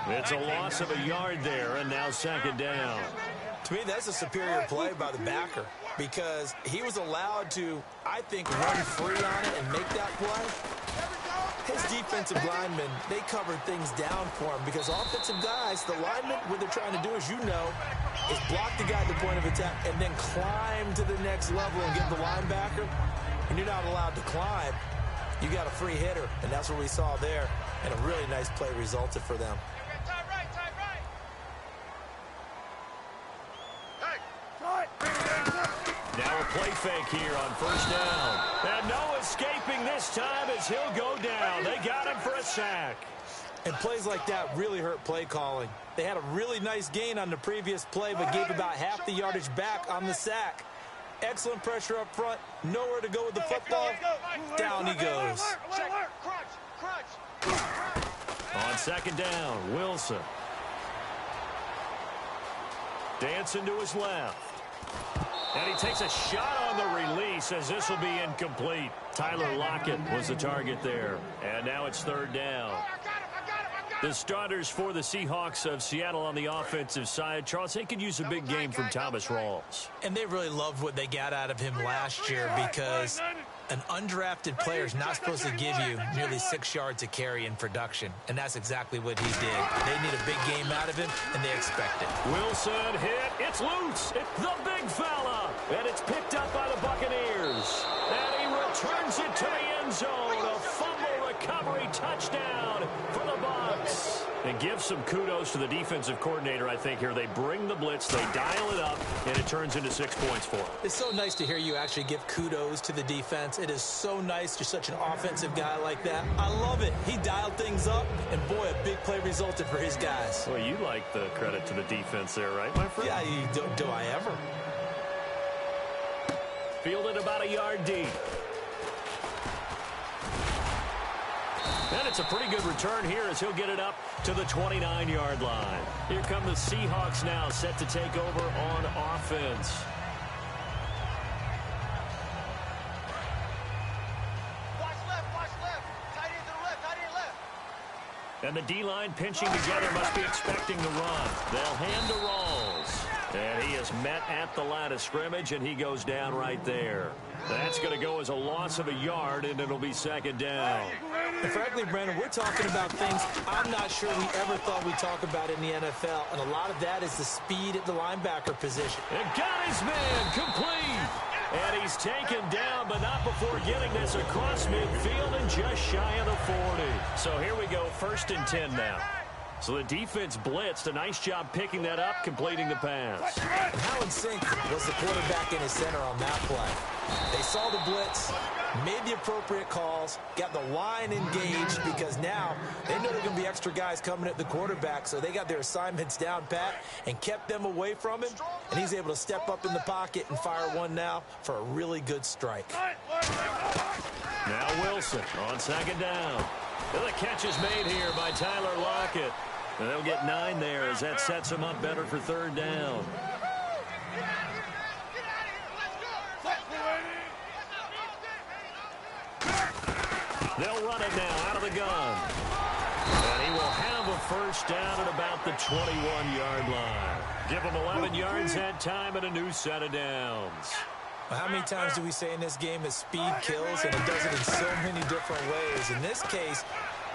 It's a loss of a yard there, and now second down. To me, that's a superior play by the backer because he was allowed to, I think, run free on it and make that play. His defensive linemen, they covered things down for him because offensive guys, the linemen, what they're trying to do, as you know, is block the guy at the point of attack and then climb to the next level and get the linebacker. And you're not allowed to climb. You got a free hitter, and that's what we saw there. And a really nice play resulted for them. Now a play fake here on first down. And no escaping this time as he'll go down. They got him for a sack. And plays like that really hurt play calling. They had a really nice gain on the previous play, but gave about half the yardage back on the sack. Excellent pressure up front. Nowhere to go with the football. Down he goes. On second down, Wilson. Dancing to his left. And he takes a shot on the release as this will be incomplete. Tyler Lockett was the target there. And now it's third down. The starters for the Seahawks of Seattle on the offensive side. Charles, they could use a big game from Thomas Rawls. And they really loved what they got out of him last year because an undrafted player is not supposed to give you nearly 6 yards a carry in production. And that's exactly what he did. They need a big game out of him, and they expect it. Wilson hit. It's loose. It's the big fella. And it's picked up by the Buccaneers. And he returns it to the end zone. A fumble recovery touchdown for the Bucs. And give some kudos to the defensive coordinator, I think, here. They bring the blitz, they dial it up, and it turns into 6 points for them. It's so nice to hear you actually give kudos to the defense. It is so nice. You're such an offensive guy like that. I love it. He dialed things up, and boy, a big play resulted for his guys. Well, you like the credit to the defense there, right, my friend? Yeah, do I ever? Fielded about a yard deep. And it's a pretty good return here as he'll get it up to the 29-yard line. Here come the Seahawks now, set to take over on offense. Watch left. Tight end to the left, tight end left. And the D-line pinching together must be expecting the run. They'll hand to Rawls. And he is met at the line of scrimmage, and he goes down right there. That's going to go as a loss of a yard, and it'll be second down. And frankly, Brandon, we're talking about things I'm not sure we ever thought we'd talk about in the NFL, and a lot of that is the speed at the linebacker position. And got his man complete. And he's taken down, but not before getting this across midfield and just shy of the 40. So here we go, 1st and 10 now. So the defense blitzed. A nice job picking that up, completing the pass. How in sync was the quarterback in his center on that play? They saw the blitz, made the appropriate calls, got the line engaged because now they know there are going to be extra guys coming at the quarterback, so they got their assignments down pat and kept them away from him, and he's able to step up in the pocket and fire one now for a really good strike. Now Wilson on second down. And the catch is made here by Tyler Lockett. And they'll get 9 there as that sets them up better for third down. They'll run it now out of the gun. And he will have a first down at about the 21-yard line. Give him 11 yards that time and a new set of downs. Well, how many times do we say in this game that speed kills, and it does it in so many different ways? In this case,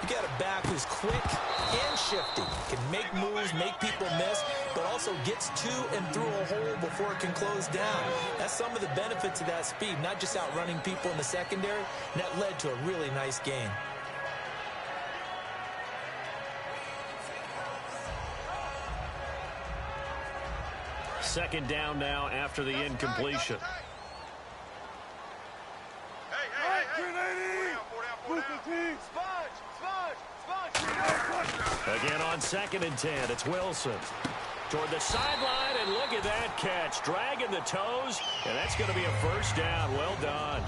you got a back who's quick and shifty, can make moves, make people miss, but also gets to and through a hole before it can close down. That's some of the benefits of that speed, not just outrunning people in the secondary, and that led to a really nice gain. Second down now after the incompletion. Again on 2nd and 10, it's Wilson. Toward the sideline, and look at that catch. Dragging the toes, and that's going to be a first down. Well done.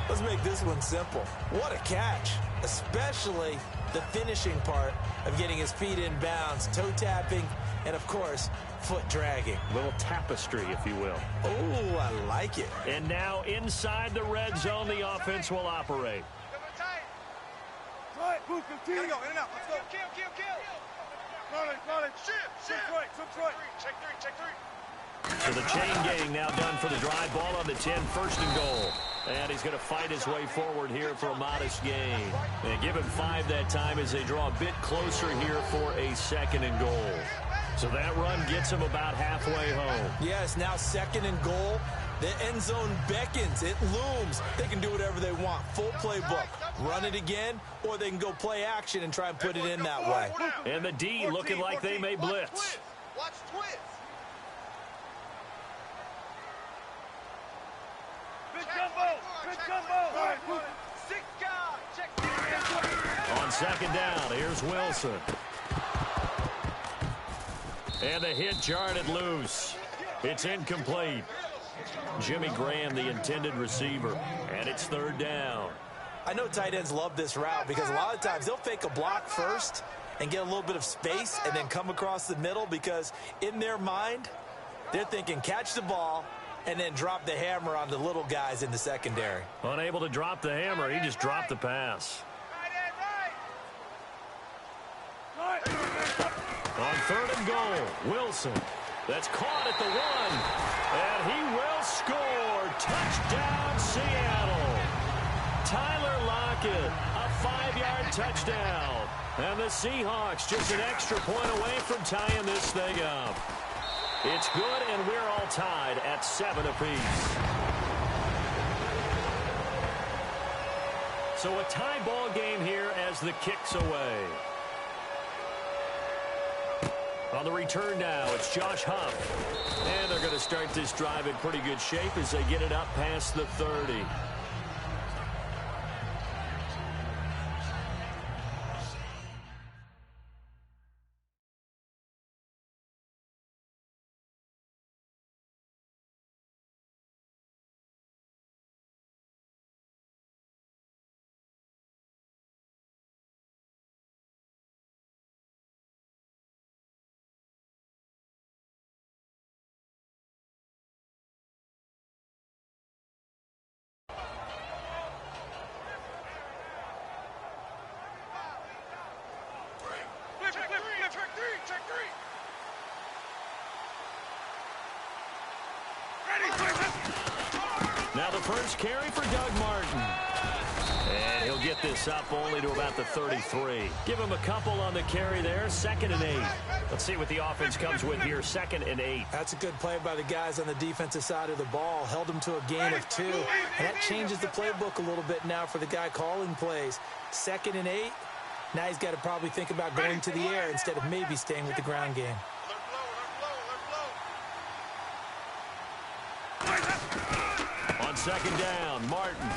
Let's make this one simple. What a catch, especially the finishing part of getting his feet in bounds, toe tapping, and, of course, foot dragging. A little tapestry, if you will. Oh, I like it. And now inside the red zone, the offense will operate. Gotta go, in and out. Let's go. Kill. Shift. Check three. So the chain gang now done for the drive. Ball on the 10, 1st and goal. And he's going to fight his way forward here for a modest gain. And give him 5 that time as they draw a bit closer here for a 2nd and goal. So that run gets him about halfway home. Yes, now 2nd and goal. The end zone beckons. It looms. They can do whatever they want. Full playbook. Run it again, or they can go play action and try and put it in that way. And the D looking like they may blitz. Watch twist. Good combo. 6 guys. Check. On 2nd down, here's Wilson. And the hit jarred it loose. It's incomplete. Jimmy Graham, the intended receiver, and it's 3rd down. I know tight ends love this route because a lot of times they'll fake a block first and get a little bit of space and then come across the middle because in their mind, they're thinking catch the ball and then drop the hammer on the little guys in the secondary. Unable to drop the hammer, he just dropped the pass. On 3rd and goal, Wilson. That's caught at the 1. And he will score. Touchdown, Seattle. Tyler Lockett, a 5-yard touchdown. And the Seahawks just an extra point away from tying this thing up. It's good, and we're all tied at 7 apiece. So a tie ball game here as the kick's away. On the return now, it's Josh Huff. And they're going to start this drive in pretty good shape as they get it up past the 30. Check three. Now the first carry for Doug Martin. And he'll get this up only to about the 33. Give him a couple on the carry there. 2nd and 8. Let's see what the offense comes with here. 2nd and 8. That's a good play by the guys on the defensive side of the ball. Held them to a gain of 2. And that changes the playbook a little bit now for the guy calling plays. 2nd and 8. Now he's got to probably think about going to the air instead of maybe staying with the ground game. On second down, Martin.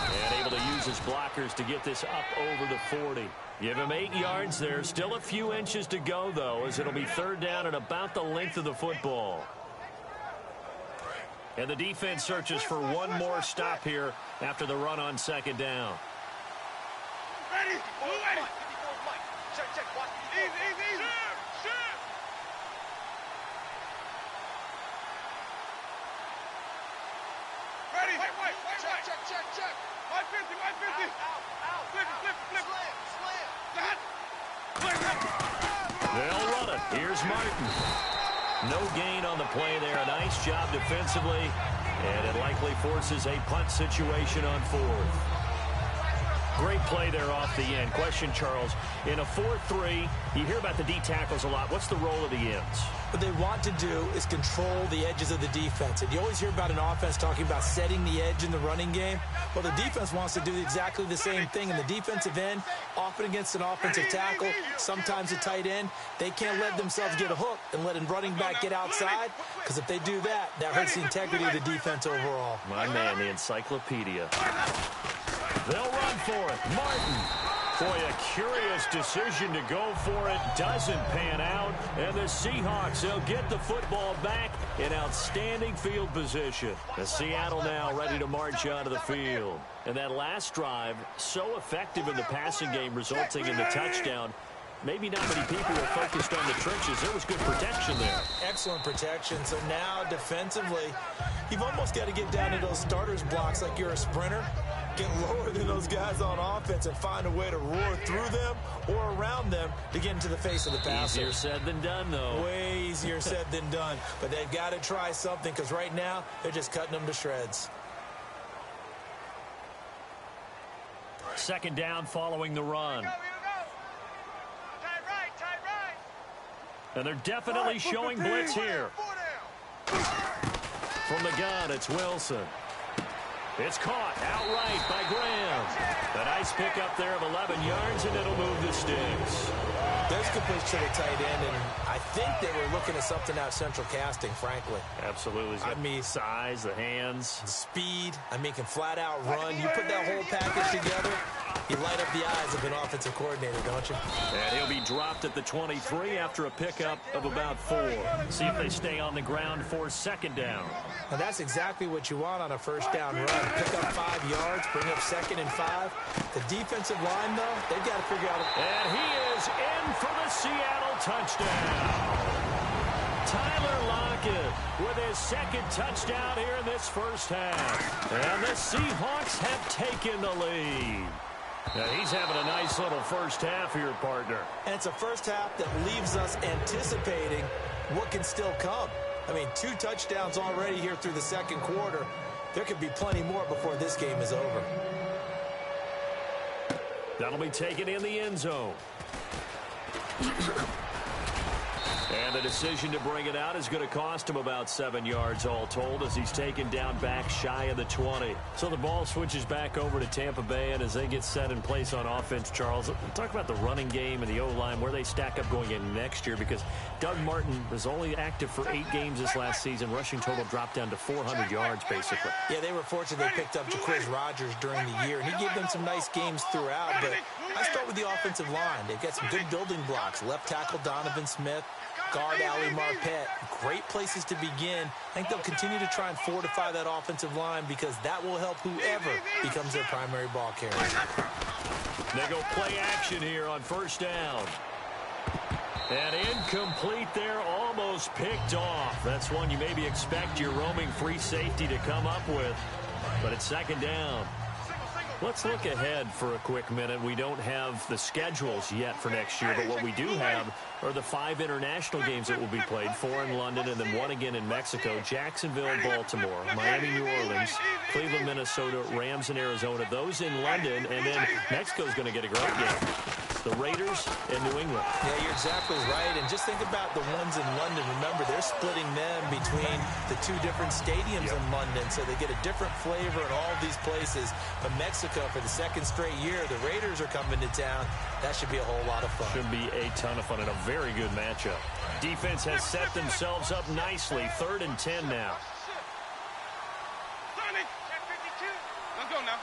And able to use his blockers to get this up over the 40. Give him 8 yards there. Still a few inches to go, though, as it'll be third down at about the length of the football. And the defense searches for one more stop here after the run on second down. Ready? Ready? Check, check. Watch. Easy. Shoot. Ready? Wait. Check. My 50. Out. Flip. Slam. They'll run it. Here's Martin. No gain on the play there. A nice job defensively. And it likely forces a punt situation on fourth. Great play there off the end. Question, Charles, in a 4-3, you hear about the D tackles a lot. What's the role of the ends? What they want to do is control the edges of the defense. And you always hear about an offense talking about setting the edge in the running game. Well, the defense wants to do exactly the same thing. In the defensive end, often against an offensive tackle, sometimes a tight end, they can't let themselves get a hook and let a running back get outside, because if they do that, that hurts the integrity of the defense overall. My man, the encyclopedia. They'll run for it. Martin. Boy, a curious decision to go for it. Doesn't pan out. And the Seahawks, they'll get the football back in outstanding field position. The Seattle now ready to march onto the field. And that last drive, so effective in the passing game, resulting in the touchdown. Maybe not many people were focused on the trenches. There was good protection there. Excellent protection. So now, defensively, you've almost got to get down to those starters blocks like you're a sprinter. Get lower than those guys on offense and find a way to roar through them or around them to get into the face of the passer. Easier said than done, though. Way easier said than done. But they've got to try something, because right now they're just cutting them to shreds. Second down following the run. Tight right. And they're definitely showing blitz here. From the gun, it's Wilson. It's caught outright by Graham. A nice pickup there of 11 yards, and it'll move the sticks. There's good pitch to the tight end, and I think they were looking at something out central casting, frankly. Absolutely. I mean, size, the hands. Speed. I mean, can flat out run. You put that whole package together, you light up the eyes of an offensive coordinator, don't you? And he'll be dropped at the 23 after a pickup of about 4. See if they stay on the ground for second down. And that's exactly what you want on a first down run. Pick up 5 yards, bring up 2nd and 5. The defensive line, though, they've got to figure out. And he is in for the Seattle touchdown. Tyler Lockett with his second touchdown here in this first half. And the Seahawks have taken the lead. Now he's having a nice little first half here, partner. And it's a first half that leaves us anticipating what can still come. I mean, 2 touchdowns already here through the second quarter. There could be plenty more before this game is over. That'll be taken in the end zone. And the decision to bring it out is going to cost him about 7 yards all told, as he's taken down back shy of the 20. So the ball switches back over to Tampa Bay, and as they get set in place on offense, Charles, talk about the running game and the O-line, where they stack up going in next year, because Doug Martin was only active for 8 games this last season. Rushing total dropped down to 400 yards, basically. Yeah, they were fortunate they picked up Jaquiz Rogers during the year, and he gave them some nice games throughout. But I start with the offensive line. They've got some good building blocks. Left tackle Donovan Smith, guard Ali Marpet. Great places to begin. I think they'll continue to try and fortify that offensive line, because that will help whoever becomes their primary ball carrier. They go play action here on first down. And incomplete there, almost picked off. That's one you maybe expect your roaming free safety to come up with. But it's second down. Let's look ahead for a quick minute. We don't have the schedules yet for next year, but what we do have are the 5 international games that will be played, 4 in London and then 1 again in Mexico, Jacksonville, Baltimore, Miami, New Orleans, Cleveland, Minnesota, Rams, and Arizona. Those in London, and then Mexico's going to get a great game. the Raiders and New England. Yeah, you're exactly right. And just think about the ones in London. Remember, they're splitting them between the two different stadiums in London, so they get a different flavor in all of these places. But Mexico, for the second straight year, the Raiders are coming to town. That should be a whole lot of fun. Should be a ton of fun and a very good matchup. Defense has set themselves up nicely. 3rd and 10 now. Let's go now.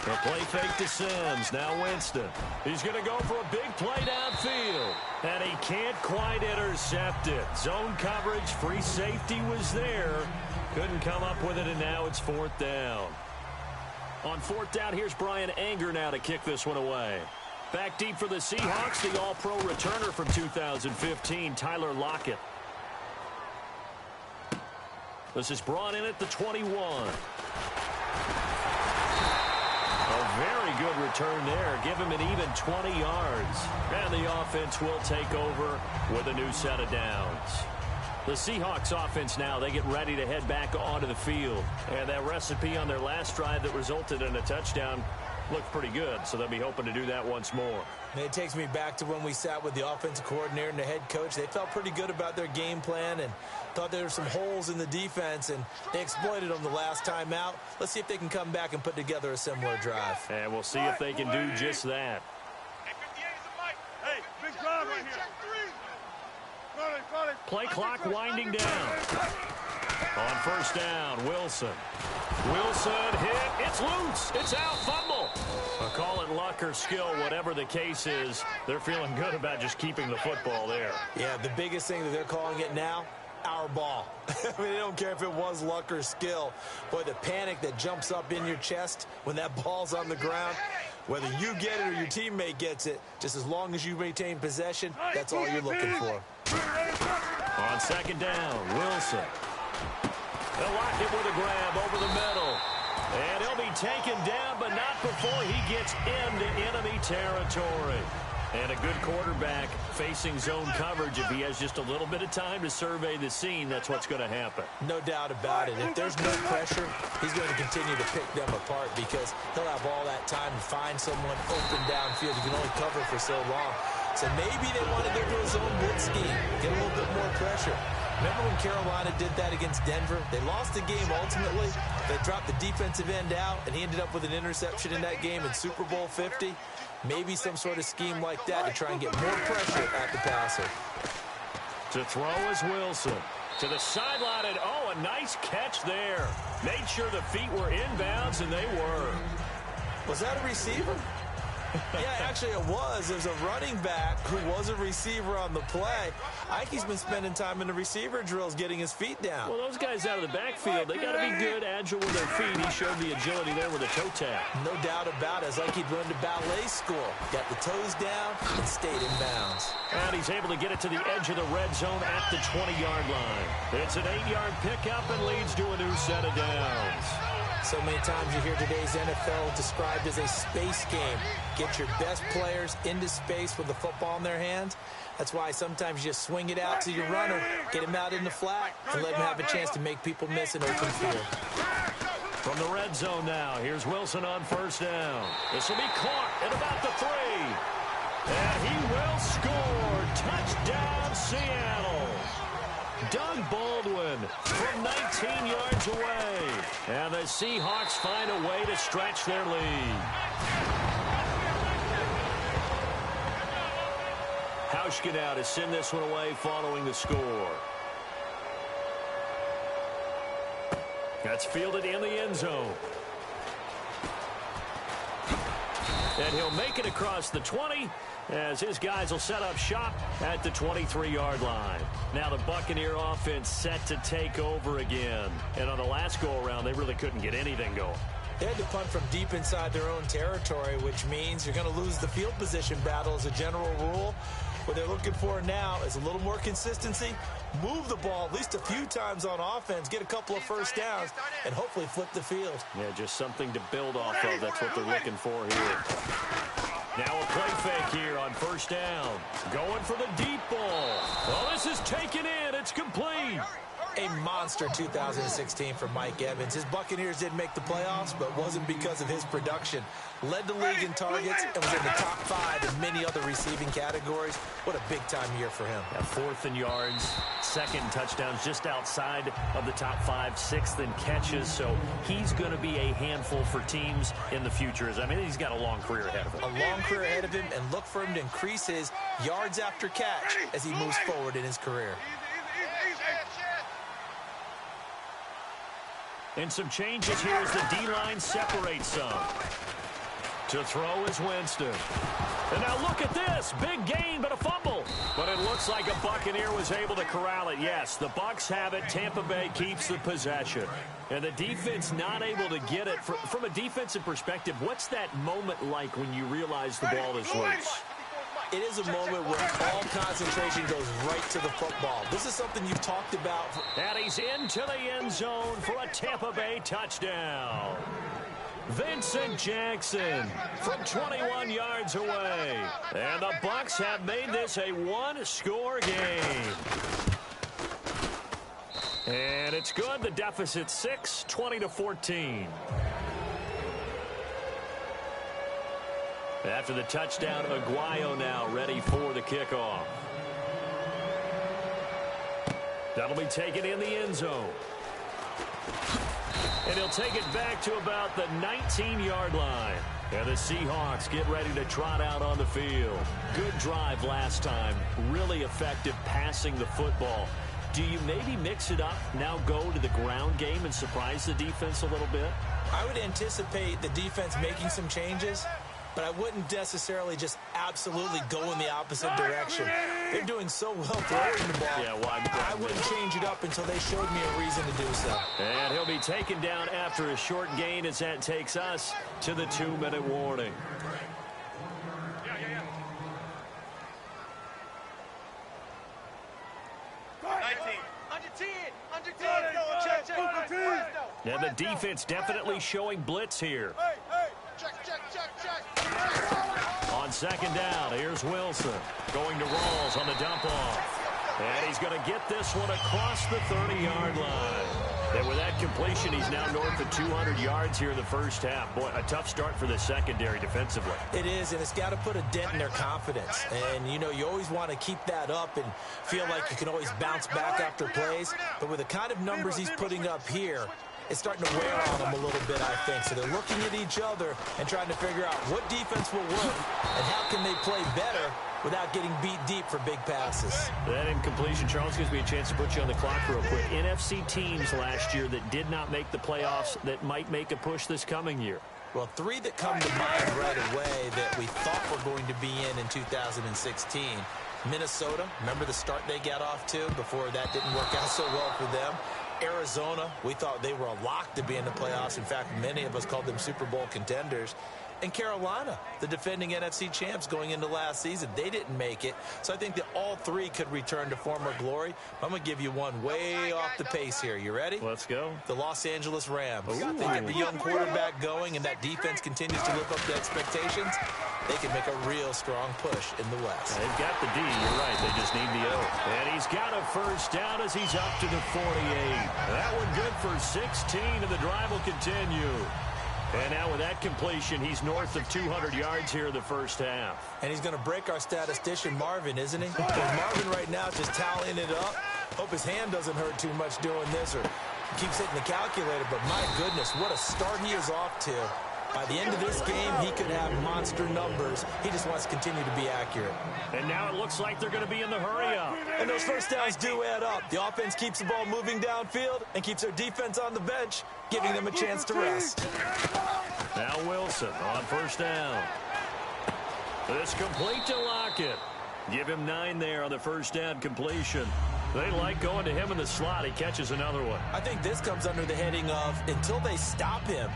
The play fake to Sims. Now Winston. He's going to go for a big play downfield. And he can't quite intercept it. Zone coverage, free safety was there. Couldn't come up with it, and now it's 4th down. On 4th down, here's Brian Anger now to kick this one away. Back deep for the Seahawks, the All-Pro returner from 2015, Tyler Lockett. This is brought in at the 21. A very good return there. Give him an even 20 yards. And the offense will take over with a new set of downs. The Seahawks offense now, they get ready to head back onto the field. And that recipe on their last drive that resulted in a touchdown looked pretty good, so they'll be hoping to do that once more. It takes me back to when we sat with the offensive coordinator and the head coach. They felt pretty good about their game plan and thought there were some holes in the defense, and they exploited them the last time out. Let's see if they can come back and put together a similar drive. And we'll see if they can do just that. Hey, big drive right here. Play clock winding down. On 1st down, Wilson. Wilson hit. It's loose. It's out. Fumble. Call it luck or skill, whatever the case is. They're feeling good about just keeping the football there. Yeah, the biggest thing that they're calling it now, our ball. I mean, they don't care if it was luck or skill. Boy, the panic that jumps up in your chest when that ball's on the ground, whether you get it or your teammate gets it, just as long as you maintain possession, that's all you're looking for. On 2nd down, Wilson. They'll lock it with a grab over the middle. And he'll be taken down, but not before he gets into enemy territory. And a good quarterback facing zone coverage. If he has just a little bit of time to survey the scene, that's what's going to happen. No doubt about it. If there's no pressure, he's going to continue to pick them apart because he'll have all that time to find someone open downfield. You can only cover for so long. So maybe they want to go to a zone blitz scheme, get a little bit more pressure. Remember when Carolina did that against Denver? They lost the game ultimately. They dropped the defensive end out, and he ended up with an interception in that game in Super Bowl 50. Maybe some sort of scheme like that to try and get more pressure at the passer. To throw is Wilson. To the sideline, and a nice catch there. Made sure the feet were inbounds, and they were. Was that a receiver? Yeah, actually it was. There's a running back who was a receiver on the play. Ike's been spending time in the receiver drills getting his feet down. Well, those guys out of the backfield, they got to be good, agile with their feet. He showed the agility there with a toe tap. No doubt about it. It's like he'd run to ballet school. Got the toes down and stayed in bounds. And he's able to get it to the edge of the red zone at the 20-yard line. It's an 8-yard pickup and leads to a new set of downs. So many times you hear today's NFL described as a space game. Get your best players into space with the football in their hands. That's why sometimes you just swing it out to your runner, get him out in the flat, and let him have a chance to make people miss an open field. From the red zone now, here's Wilson on 1st down. This will be caught at about the 3. And he will score. Touchdown, Seattle. Doug Baldwin from 19 yards away. And the Seahawks find a way to stretch their lead. Hauschka now to send this one away following the score. That's fielded in the end zone. And he'll make it across the 20 as his guys will set up shop at the 23-yard line. Now the Buccaneer offense set to take over again. And on the last go-around, they really couldn't get anything going. They had to punt from deep inside their own territory, which means you're going to lose the field position battle as a general rule. What they're looking for now is a little more consistency, move the ball at least a few times on offense, get a couple of first downs, and hopefully flip the field. Yeah, just something to build off of. That's what they're looking for here. Now a play fake here on 1st down. Going for the deep ball. Well, this is taken in. It's complete. A monster 2016 for Mike Evans. His Buccaneers didn't make the playoffs, but wasn't because of his production. Led the league in targets and was in the top 5 in many other receiving categories. What a big-time year for him. Yeah, 4th in yards, 2nd in touchdowns, just outside of the top 5, 6th in catches. So he's going to be a handful for teams in the future. I mean, he's got a long career ahead of him. A long career ahead of him, and look for him to increase his yards after catch as he moves forward in his career. And some changes here as the D-line separates some. To throw is Winston. And now look at this. Big gain, but a fumble. But it looks like a Buccaneer was able to corral it. Yes, the Bucs have it. Tampa Bay keeps the possession. And the defense not able to get it. From a defensive perspective, what's that moment like when you realize the ball is loose? It is a moment where all concentration goes right to the football. This is something you've talked about. And he's into the end zone for a Tampa Bay touchdown. Vincent Jackson from 21 yards away. And the Bucs have made this a one-score game. And it's good. The deficit 6, 20-14. After the touchdown, Aguayo now ready for the kickoff. That'll be taken in the end zone. And he'll take it back to about the 19-yard line. And the Seahawks get ready to trot out on the field. Good drive last time. Really effective passing the football. Do you maybe mix it up, now go to the ground game and surprise the defense a little bit? I would anticipate the defense making some changes, but I wouldn't necessarily just absolutely go in the opposite direction. They're doing so well throwing the ball. Yeah, well, I wouldn't change it up until they showed me a reason to do so. And he'll be taken down after a short gain as that takes us to the 2-minute warning. And the defense definitely showing blitz here. On 2nd down, here's Wilson. Going to Rawls on the dump off. And he's going to get this one across the 30-yard line. And with that completion, he's now north of 200 yards here in the first half. Boy, a tough start for the secondary defensively. It is, and it's got to put a dent in their confidence. And, you know, you always want to keep that up and feel like you can always bounce back after plays. But with the kind of numbers he's putting up here, it's starting to wear on them a little bit, I think. So they're looking at each other and trying to figure out what defense will work and how can they play better without getting beat deep for big passes. That incompletion, Charles, gives me a chance to put you on the clock real quick. NFC teams last year that did not make the playoffs that might make a push this coming year. Well, 3 that come to mind right away that we thought were going to be in 2016. Minnesota, remember the start they got off to before that didn't work out so well for them. Arizona, we thought they were a lock to be in the playoffs. In fact, many of us called them Super Bowl contenders. And Carolina, the defending NFC champs going into last season, they didn't make it. So I think that all 3 could return to former glory. I'm going to give you one way off the pace here. You ready? Let's go. The Los Angeles Rams. Ooh. They get the young quarterback going, and that defense continues to live up to expectations. They can make a real strong push in the West. They've got the D. You're right. They just need the O. And he's got a first down as he's up to the 48. That one good for 16, and the drive will continue. And now with that completion, he's north of 200 yards here in the first half. And he's going to break our statistician, Marvin, isn't he? Marvin right now is just tallying it up. Hope his hand doesn't hurt too much doing this or keeps hitting the calculator. But my goodness, what a start he is off to. By the end of this game, he could have monster numbers. He just wants to continue to be accurate. And now it looks like they're going to be in the hurry-up. And those first downs do add up. The offense keeps the ball moving downfield and keeps their defense on the bench, giving them a chance to rest. Now Wilson on first down. This complete to Lockett. Give him 9 there on the first down completion. They like going to him in the slot. He catches another one. I think this comes under the heading of until they stop him,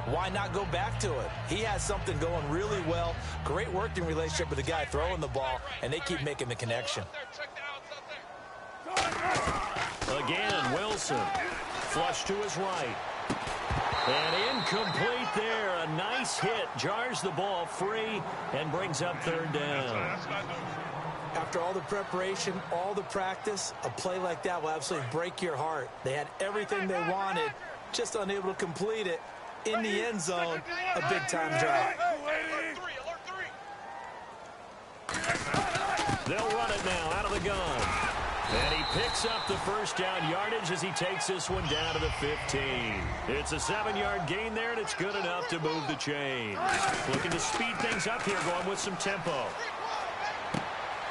why not go back to it? He has something going really well. Great working relationship with the guy throwing the ball, and they keep making the connection. Again, Wilson. Flush to his right. And incomplete there. A nice hit. Jars the ball free and brings up 3rd down. After all the preparation, all the practice, a play like that will absolutely break your heart. They had everything they wanted, just unable to complete it. In the end zone, a big-time drop. They'll run it now out of the gun. And he picks up the first down yardage as he takes this one down to the 15. It's a 7-yard gain there, and it's good enough to move the chain. Looking to speed things up here, going with some tempo.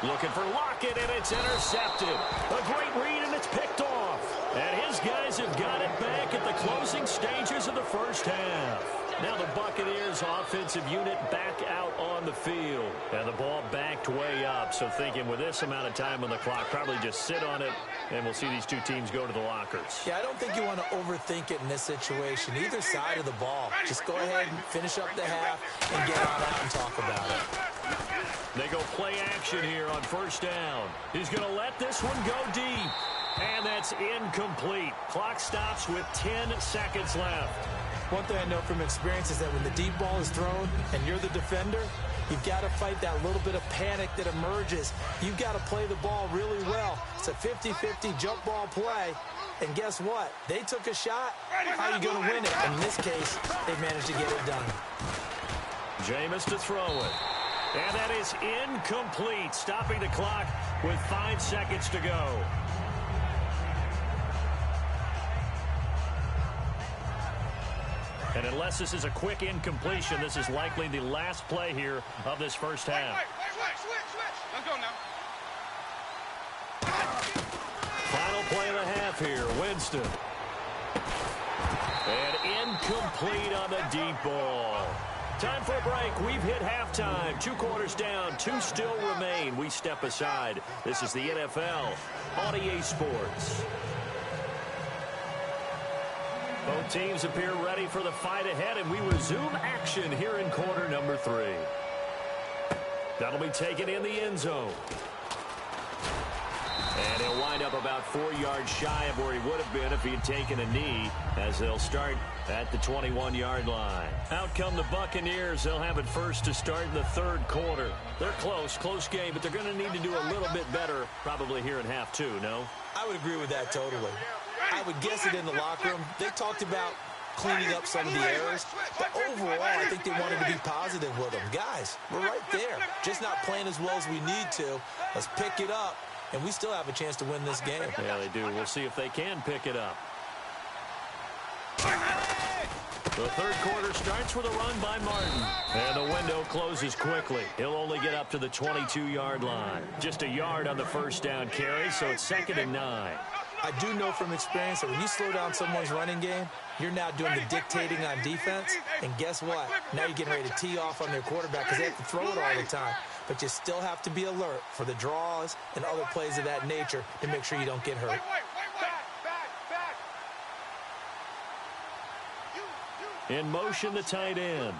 Looking for Lockett, and it's intercepted. A great read, and it's picked off. And his guys have got it back at the closing stages of the first half. Now the Buccaneers offensive unit back out on the field. And the ball backed way up. So thinking with this amount of time on the clock, probably just sit on it, and we'll see these two teams go to the lockers. Yeah, I don't think you want to overthink it in this situation. Either side of the ball. Just go ahead and finish up the half and get on out and talk about it. They go play action here on first down. He's going to let this one go deep. And that's incomplete. Clock stops with 10 seconds left. One thing I know from experience is that when the deep ball is thrown and you're the defender, you've got to fight that little bit of panic that emerges. You've got to play the ball really well. It's a 50-50 jump ball play. And guess what? They took a shot. How are you going to win it? In this case, they managed to get it done. Jameis to throw it. And that is incomplete, stopping the clock with 5 seconds to go. And unless this is a quick incompletion, this is likely the last play here of this first half. Switch. Let's go now. Final play of the half here, Winston. And incomplete on the deep ball. Time for a break. We've hit halftime. 2 quarters down, 2 still remain. We step aside. This is the NFL on EA Sports. Both teams appear ready for the fight ahead, and we resume action here in quarter number 3. That'll be taken in the end zone. And he'll wind up about 4 yards shy of where he would have been if he had taken a knee, as they'll start at the 21-yard line. Out come the Buccaneers. They'll have it first to start in the 3rd quarter. They're close game, but they're going to need to do a little bit better probably here in half 2, no? I would agree with that totally. I would guess it in the locker room. They talked about cleaning up some of the errors, but overall, I think they wanted to be positive with them. Guys, we're right there. Just not playing as well as we need to. Let's pick it up, and we still have a chance to win this game. Yeah, they do. We'll see if they can pick it up. The 3rd quarter starts with a run by Martin. And the window closes quickly. He'll only get up to the 22-yard line. Just a yard on the first down carry, so it's 2nd and 9. I do know from experience that when you slow down someone's running game, you're now doing the dictating on defense. And guess what? Now you're getting ready to tee off on their quarterback because they have to throw it all the time. But you still have to be alert for the draws and other plays of that nature to make sure you don't get hurt. In motion, the tight end.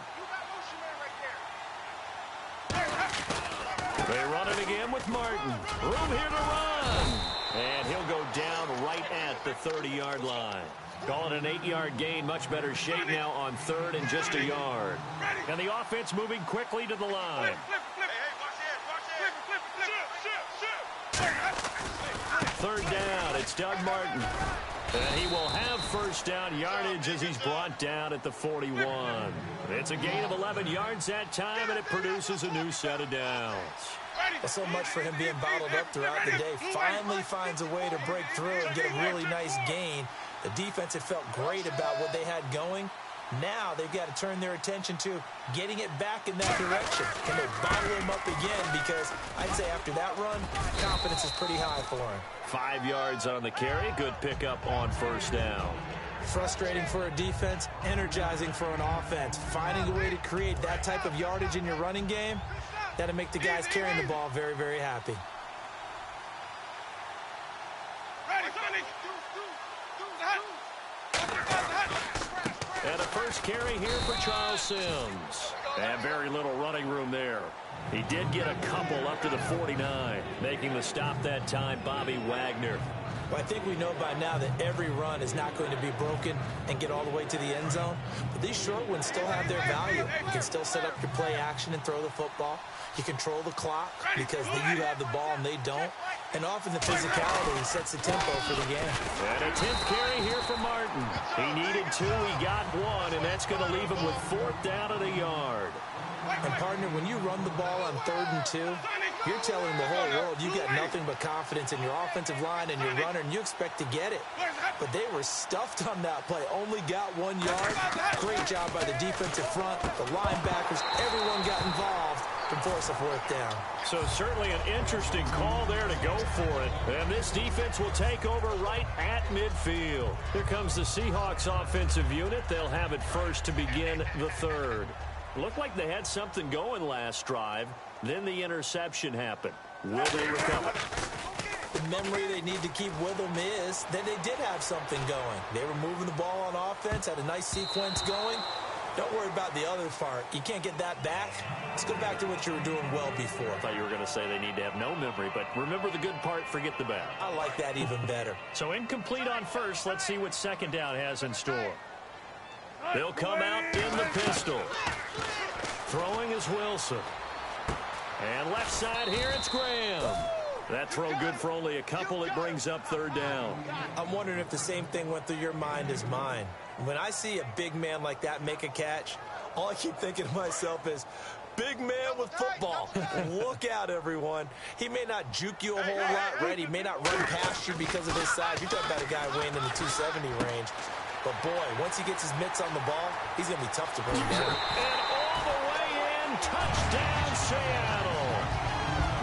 They run it again with Martin. Room here to run. And he'll go down right at the 30-yard line. Call it an 8-yard gain. Much better shape now on 3rd and just a yard. And the offense moving quickly to the line. 3rd down. It's Doug Martin. And he will have first down yardage as he's brought down at the 41. It's a gain of 11 yards that time, and it produces a new set of downs. Well, so much for him being bottled up throughout the day. Finally finds a way to break through and get a really nice gain. The defense had felt great about what they had going. Now they've got to turn their attention to getting it back in that direction. Can they bottle him up again? Because I'd say after that run, confidence is pretty high for him. 5 yards on the carry. Good pickup on first down. Frustrating for a defense, energizing for an offense. Finding a way to create that type of yardage in your running game, that'll make the guys carrying the ball very, very happy. And a first carry here for Charles Sims. And very little running room there. He did get a couple up to the 49. Making the stop that time, Bobby Wagner. Well, I think we know by now that every run is not going to be broken and get all the way to the end zone. But these short ones still have their value. You can still set up your play action and throw the football. You control the clock because you have the ball and they don't. And often the physicality sets the tempo for the game. And a 10th carry here for Martin. He needed 2, he got 1, and that's going to leave him with 4th down at a yard. And, partner, when you run the ball on 3rd and 2, you're telling the whole world you got nothing but confidence in your offensive line and your runner, and you expect to get it. But they were stuffed on that play. Only got 1 yard. Great job by the defensive front, the linebackers. Everyone got involved to force a 4th down. So certainly an interesting call there to go for it. And this defense will take over right at midfield. Here comes the Seahawks offensive unit. They'll have it first to begin the 3rd. Looked like they had something going last drive. Then the interception happened. Will they recover? The memory they need to keep with them is that they did have something going. They were moving the ball on offense, had a nice sequence going. Don't worry about the other part. You can't get that back. Let's go back to what you were doing well before. I thought you were going to say they need to have no memory, but remember the good part, forget the bad. I like that even better. So incomplete on first. Let's see what 2nd down has in store. They'll come out in the pistol. Throwing is Wilson. And left side here, it's Graham. That throw good for only a couple. It brings up 3rd down. I'm wondering if the same thing went through your mind as mine. When I see a big man like that make a catch, all I keep thinking to myself is, big man with football. Look out, everyone. He may not juke you a whole lot, right? He may not run past you because of his size. You're talking about a guy weighing in the 270 range. But, boy, once he gets his mitts on the ball, he's going to be tough to bring down. And all the way in, touchdown, Seattle.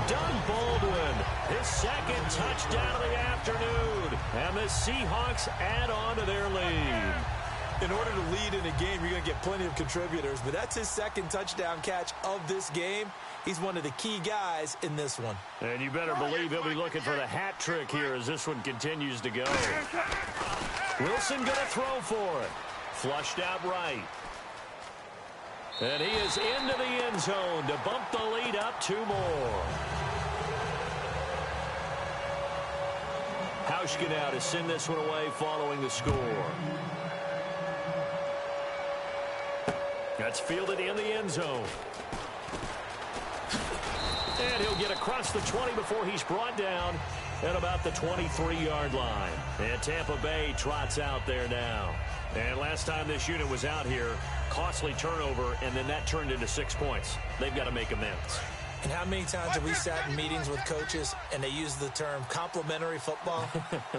Doug Baldwin, his 2nd touchdown of the afternoon. And the Seahawks add on to their lead. In order to lead in a game, you're going to get plenty of contributors. But that's his 2nd touchdown catch of this game. He's one of the key guys in this one. And you better believe he'll be looking for the hat trick here as this one continues to go. Wilson going to throw for it. Flushed out right. And he is into the end zone to bump the lead up 2 more. Hauschka now to send this one away following the score. That's fielded in the end zone. And he'll get across the 20 before he's brought down at about the 23-yard line. And Tampa Bay trots out there now. And last time this unit was out here, costly turnover, and then that turned into 6 points. They've got to make amends. And how many times have we sat in meetings with coaches and they use the term complementary football?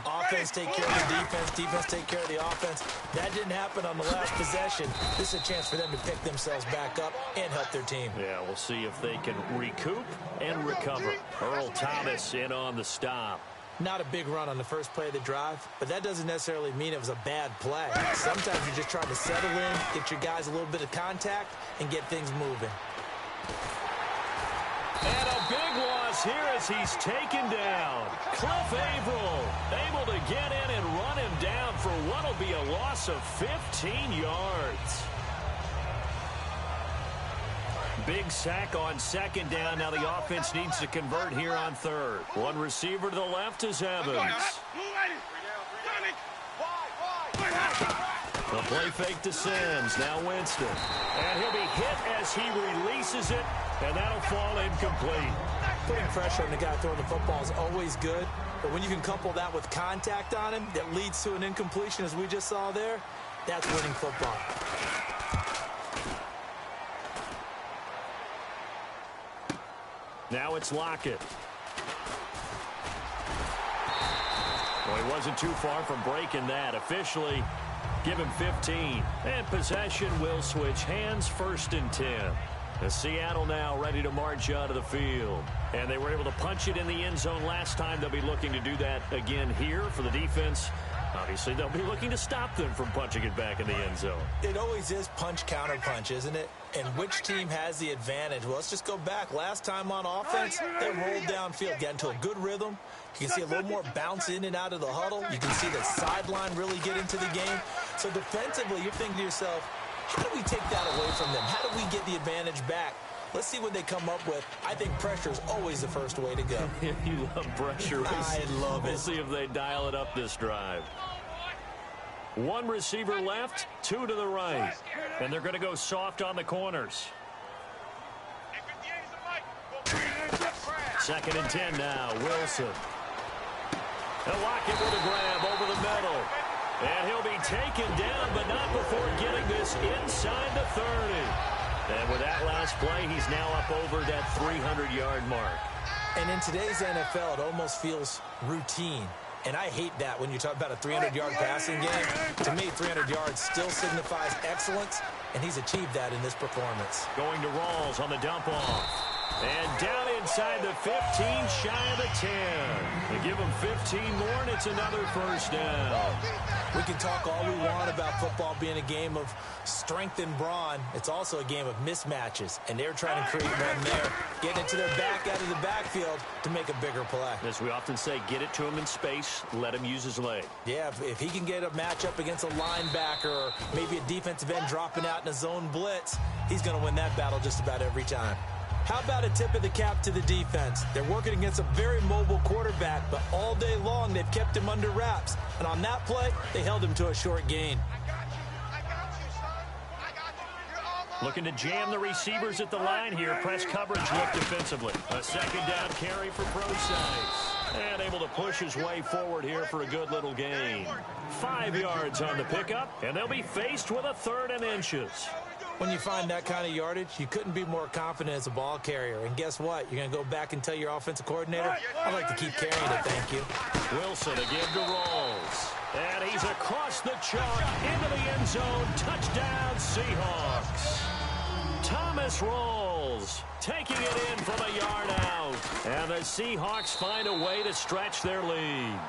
Offense take care of the defense, defense take care of the offense. That didn't happen on the last possession. This is a chance for them to pick themselves back up and help their team. Yeah, we'll see if they can recoup and recover. Earl Thomas in on the stop. Not a big run on the first play of the drive, but that doesn't necessarily mean it was a bad play. Sometimes you're just trying to settle in, get your guys a little bit of contact, and get things moving. And a big loss here as he's taken down. Cliff Averill able to get in and run him down for what will be a loss of 15 yards. Big sack on 2nd down. Now the offense needs to convert here on 3rd. One receiver to the left is Evans. The play fake to Sims. Now Winston. And he'll be hit as he releases it, and that'll fall incomplete. Putting pressure on the guy throwing the football is always good, but when you can couple that with contact on him that leads to an incompletion, as we just saw there, that's winning football. Now it's Lockett. Well, he wasn't too far from breaking that. Officially, give him 15. And possession will switch hands, 1st and 10. As Seattle now ready to march out of the field. And they were able to punch it in the end zone last time. They'll be looking to do that again here for the defense. Obviously, they'll be looking to stop them from punching it back in the end zone. It always is punch-counter-punch, isn't it? And which team has the advantage? Well, let's just go back. Last time on offense, they rolled downfield, got into a good rhythm. You can see a little more bounce in and out of the huddle. You can see the sideline really get into the game. So defensively, you're thinking to yourself, how do we take that away from them? How do we get the advantage back? Let's see what they come up with. I think pressure is always the first way to go. You love pressure. I love it. We'll see if they dial it up this drive. One receiver left, two to the right. And they're going to go soft on the corners. Second and 10 now. Wilson. They'll lock him with a grab over the middle. And he'll be taken down, but not before getting this inside the 30. And with that last play, he's now up over that 300-yard mark. And in today's NFL, it almost feels routine. And I hate that when you talk about a 300-yard passing game. To me, 300 yards still signifies excellence, and he's achieved that in this performance. Going to Rawls on the dump-off. And down inside the 15, shy of the 10. They give him 15 more, and it's another first down. We can talk all we want about football being a game of strength and brawn. It's also a game of mismatches, and they're trying to create one there, getting it to their back out of the backfield to make a bigger play. As we often say, get it to him in space, let him use his leg. Yeah, if he can get a matchup against a linebacker or maybe a defensive end dropping out in a zone blitz, he's going to win that battle just about every time. How about a tip of the cap to the defense? They're working against a very mobile quarterback, but all day long they've kept him under wraps. And on that play, they held him to a short gain. Looking to jam the receivers at the line here. Press coverage look defensively. A second down carry for Prosise. And able to push his way forward here for a good little gain. 5 yards on the pickup, and they'll be faced with a 3rd and inches. When you find that kind of yardage, you couldn't be more confident as a ball carrier. And guess what? You're going to go back and tell your offensive coordinator, I'd like to keep carrying it, thank you. Wilson again to Rawls. And he's across the chalk into the end zone. Touchdown, Seahawks. Thomas Rawls taking it in from a yard out. And the Seahawks find a way to stretch their lead.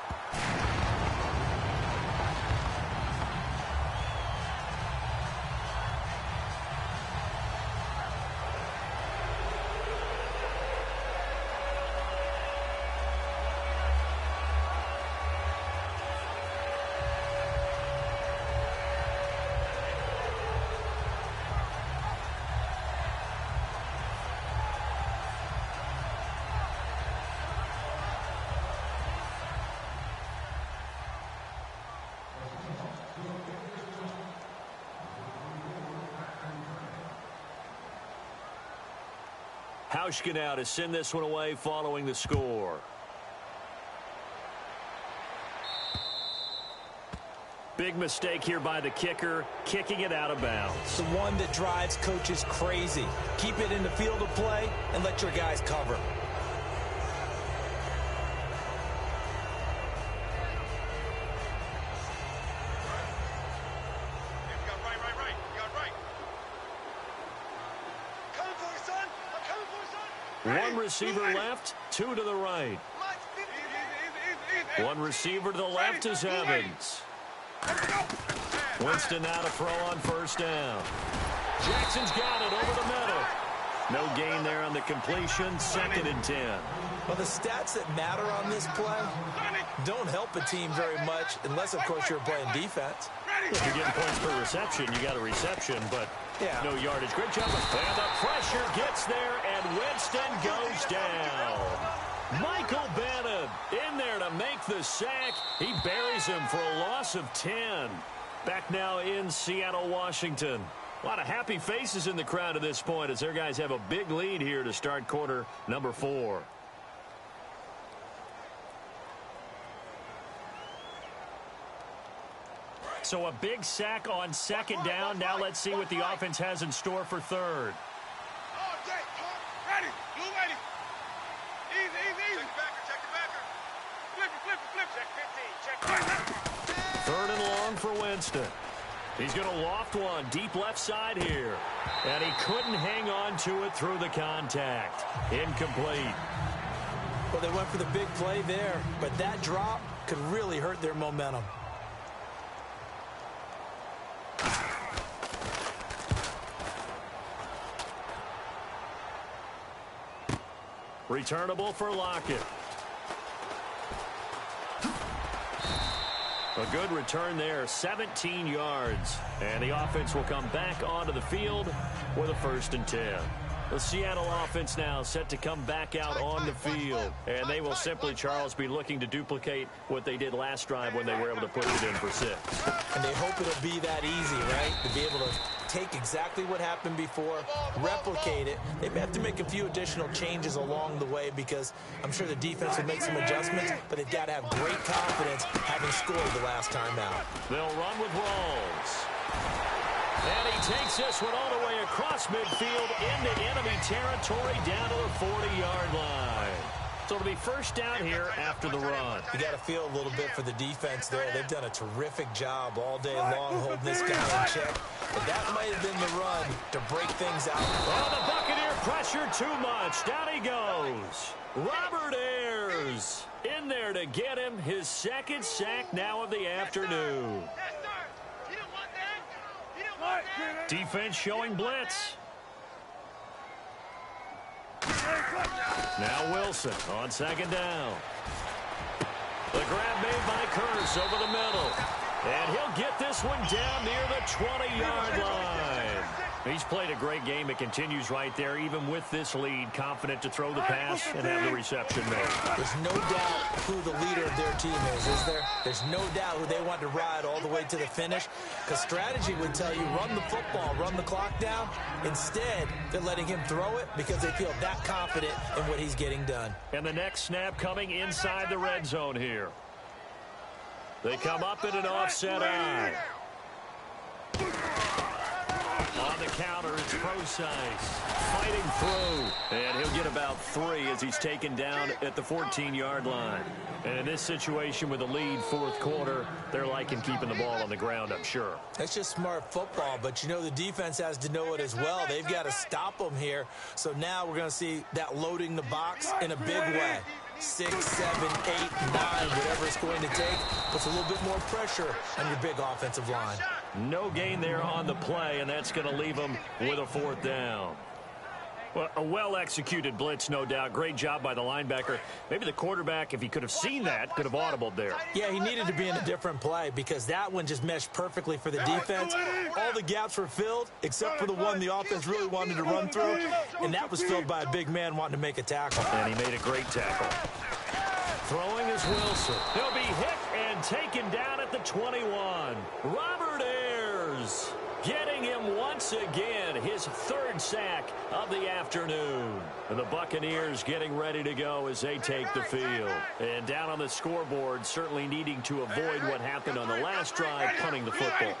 Hauschka now to send this one away following the score. Big mistake here by the kicker, kicking it out of bounds. The one that drives coaches crazy. Keep it in the field of play and let your guys cover. One receiver left, two to the right. One receiver to the left is Evans. Winston now to throw on first down. Jackson's got it over the middle. No gain there on the completion, 2nd and 10. Well, the stats that matter on this play don't help a team very much unless, of course, you're playing defense. If you're getting points per reception, you got a reception, but no yardage. Great job. And the pressure gets there, and Winston goes down. Michael Bannon in there to make the sack. He buries him for a loss of 10. Back now in Seattle, Washington. A lot of happy faces in the crowd at this point as their guys have a big lead here to start quarter number 4. So a big sack on 2nd down. Now let's see what the offense has in store for 3rd. Ready. You ready. Easy. Check the backer. Flip. Check 15. Check 3rd and long for Winston. He's going to loft one deep left side here. And he couldn't hang on to it through the contact. Incomplete. Well, they went for the big play there, but that drop could really hurt their momentum. Returnable for Lockett. A good return there, 17 yards. And the offense will come back onto the field with a 1st and 10. The Seattle offense now set to come back out on the field. And they will simply, Charles, be looking to duplicate what they did last drive when they were able to put it in for 6. And they hope it'll be that easy, right? To be able to take exactly what happened before, replicate it. They may have to make a few additional changes along the way because I'm sure the defense will make some adjustments, but they've got to have great confidence having scored the last time out. They'll run with Rawls. And he takes this one all the way across midfield into enemy territory down to the 40-yard line. So it'll be first down here after the run. You got to feel a little bit for the defense there. They've done a terrific job all day long holding this guy in check. But that might have been the run to break things out. Oh, the Buccaneer pressure too much. Down he goes. Robert Ayers in there to get him his second sack now of the afternoon. Defense showing blitz. Now Wilson on second down. The grab made by Curse over the middle. And he'll get this one down near the 20-yard line. He's played a great game. It continues right there, even with this lead, confident to throw the pass and have the reception made. There's no doubt who the leader of their team is there? There's no doubt who they want to ride all the way to the finish, because strategy would tell you run the football, run the clock down. Instead, they're letting him throw it because they feel that confident in what he's getting done. And the next snap coming inside the red zone here. They come up in an offset eye. On the counter, it's Procise fighting through. And he'll get about 3 as he's taken down at the 14-yard line. And in this situation with a lead fourth quarter, they're liking keeping the ball on the ground, I'm sure. That's just smart football, but you know the defense has to know it as well. They've got to stop them here. So now we're going to see that loading the box in a big way. 6, 7, 8, 9, whatever it's going to take, puts a little bit more pressure on your big offensive line. No gain there on the play, and that's going to leave them with a 4th down. Well, a well-executed blitz, no doubt. Great job by the linebacker. Maybe the quarterback, if he could have seen that, could have audibled there. Yeah, he needed to be in a different play because that one just meshed perfectly for the defense. All the gaps were filled except for the one the offense really wanted to run through, and that was filled by a big man wanting to make a tackle. And he made a great tackle. Throwing is Wilson. He'll be hit and taken down at the 21. Robert Ayers getting him once again, his 3rd sack of the afternoon. And the Buccaneers getting ready to go as they take the field. And down on the scoreboard, certainly needing to avoid what happened on the last drive, punting the football.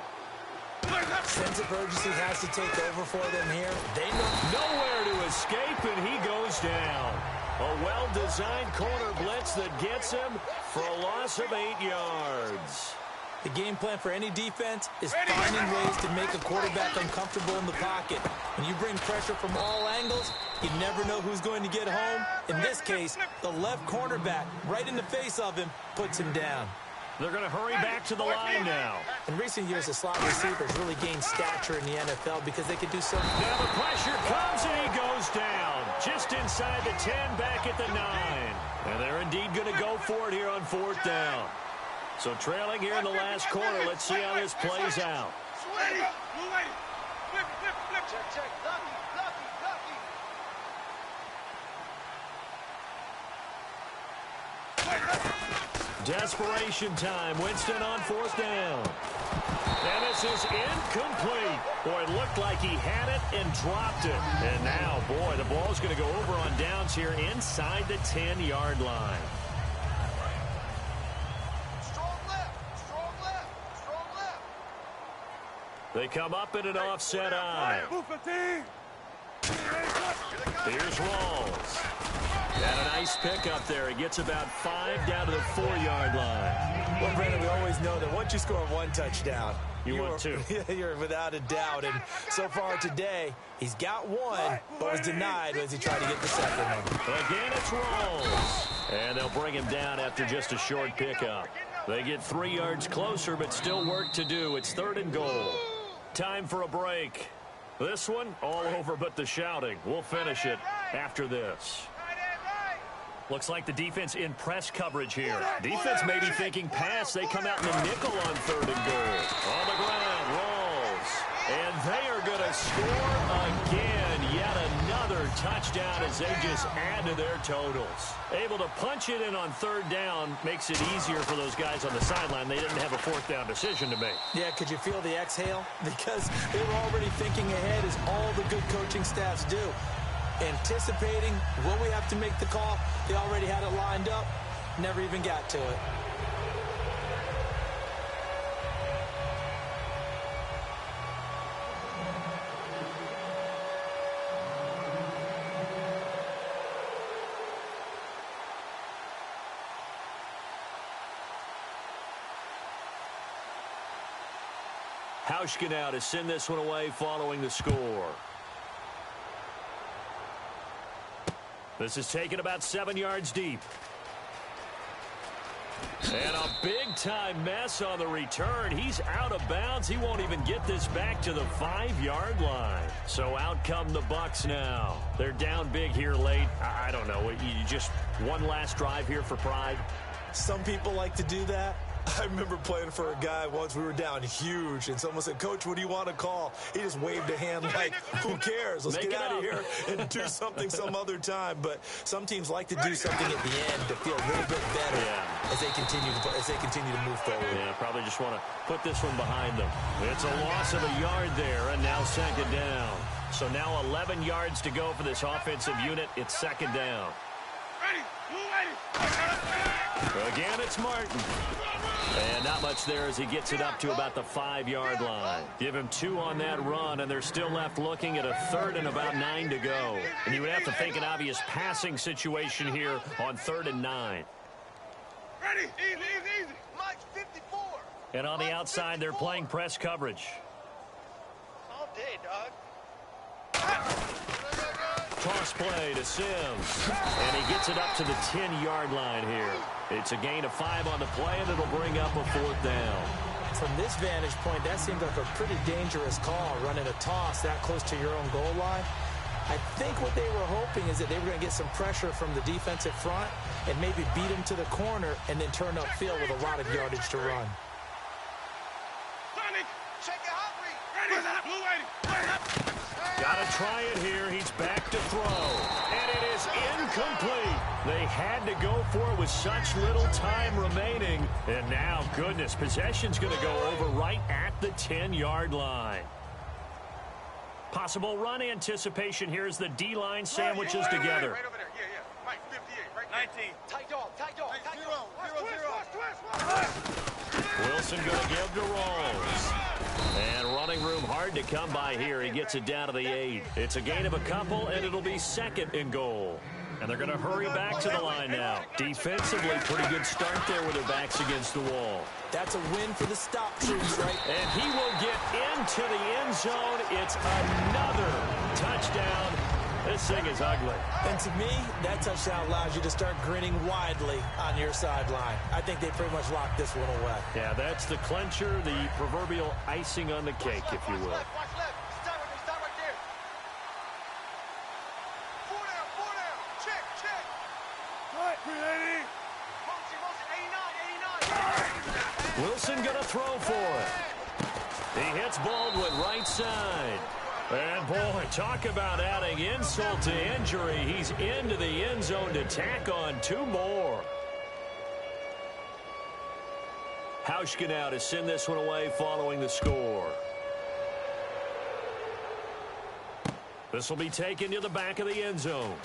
Sense of urgency has to take over for them here. They know nowhere to escape, and he goes down. A well-designed corner blitz that gets him for a loss of 8 yards. the game plan for any defense is finding ways to make a quarterback uncomfortable in the pocket. When you bring pressure from all angles, you never know who's going to get home. In this case, the left cornerback, right in the face of him, puts him down. They're going to hurry back to the line now. In recent years, the slot receivers really gained stature in the NFL because they could do so. Now the pressure comes and he goes down. Just inside the 10, back at the 9. And they're indeed going to go for it here on 4th down. So trailing here in the last quarter, let's see how this plays out. Desperation time. Winston on 4th down. And this is incomplete. Boy, it looked like he had it and dropped it. And now, boy, the ball's going to go over on downs here inside the 10-yard line. Strong left, strong left, strong left. They come up in an offset eye. Here's Rawls. Got a nice pickup there. He gets about 5 down to the 4-yard line. Well, Brandon, we always know that once you score one touchdown, you want 2. You're without a doubt. And so far today, he's got 1, but was denied as he tried to get the second one. Again, it's Rawls. And they'll bring him down after just a short pickup. They get 3 yards closer, but still work to do. It's 3rd and goal. Time for a break. This one, all over but the shouting. We'll finish it after this. Looks like the defense in press coverage here. Defense may be thinking pass. They come out in the nickel on 3rd and goal. On the ground, Rawls. And they are going to score again. yet another touchdown as they just add to their totals. Able to punch it in on third down makes it easier for those guys on the sideline. They didn't have a fourth down decision to make. Yeah, could you feel the exhale? Because they were already thinking ahead, as all the good coaching staffs do. Anticipating what we have to make the call. They already had it lined up. Never even got to it. Hauschka now to send this one away following the score. This is taken about 7 yards deep. And a big-time mess on the return. He's out of bounds. He won't even get this back to the 5-yard line. So out come the Bucs now. They're down big here late. I don't know. You just one last drive here for pride? Some people like to do that. I remember playing for a guy once. We were down huge, and someone said, "Coach, what do you want to call?" He just waved a hand like, who cares? Let's get out of here and do something some other time. But some teams like to do something at the end to feel a little bit better as they continue to move forward. Yeah, probably just want to put this one behind them. It's a loss of a yard there, and now second down. So now 11 yards to go for this offensive unit. It's second down. Again, it's Martin. And not much there as he gets it up to about the 5-yard line. Give him 2 on that run, and they're still left looking at a third and about 9 to go. And you would have to think an obvious passing situation here on 3rd and 9. Ready? Easy. Mike's 54. And on the outside, they're playing press coverage. All day, dog. Toss play to Sims. And he gets it up to the 10-yard line here. It's a gain of 5 on the play, and it'll bring up a 4th down. From this vantage point, that seemed like a pretty dangerous call, running a toss that close to your own goal line. I think what they were hoping is that they were going to get some pressure from the defensive front and maybe beat him to the corner and then turn upfield with a lot of yardage to run. Got to try it here. He's back to throw. And it is incomplete. They had to go for it with such little time remaining. And now, goodness, possession's going to go over right at the 10-yard line. Possible run anticipation here as the D-line sandwiches together. Right over there. Yeah. Mike, 58, right there. 19. Tight dog. Wilson going to give to Rolls. And running room hard to come by here. He gets it down to the 8. It's a gain of a couple, and it'll be 2nd and goal. And they're going to hurry back to the line now. Defensively, pretty good start there with their backs against the wall. That's a win for the stop troops, right? And he will get into the end zone. It's another touchdown. This thing is ugly. And to me, that touchdown allows you to start grinning widely on your sideline. I think they pretty much locked this one away. Yeah, that's the clincher, the proverbial icing on the cake, if you will. Watch left. Stop right there. 4 down. Check. What? 380. Motion, 89. Wilson going to throw for it. He hits Baldwin right side. And, boy, talk about adding insult to injury. He's into the end zone to tack on 2 more. Hauschka now to send this one away following the score. This will be taken to the back of the end zone.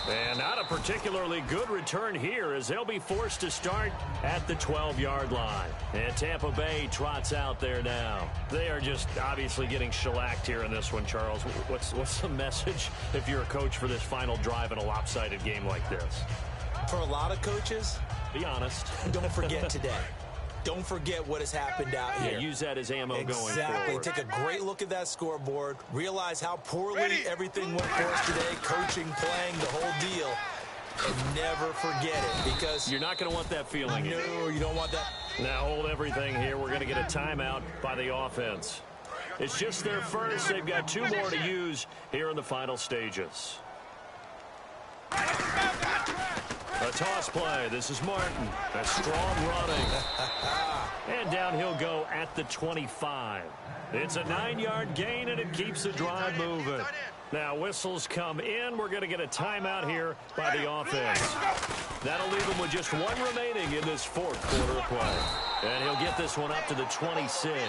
And not a particularly good return here as they'll be forced to start at the 12-yard line. And Tampa Bay trots out there now. They are just obviously getting shellacked here in this one, Charles. What's the message if you're a coach for this final drive in a lopsided game like this? For a lot of coaches, be honest. Don't forget today. Don't forget what has happened out here. Yeah, use that as ammo going forward. Exactly. Take a great look at that scoreboard. Realize how poorly everything went for us today. Coaching, playing, the whole deal. And never forget it because you're not going to want that feeling. No, you don't want that. Now hold everything here. We're going to get a timeout by the offense. It's just their first. They've got 2 more to use here in the final stages. A toss play. This is Martin. A strong running. And down he'll go at the 25. It's a 9-yard gain, and it keeps the drive moving. Now, whistles come in. We're going to get a timeout here by the offense. That'll leave him with just one remaining in this fourth quarter of play. And he'll get this one up to the 26.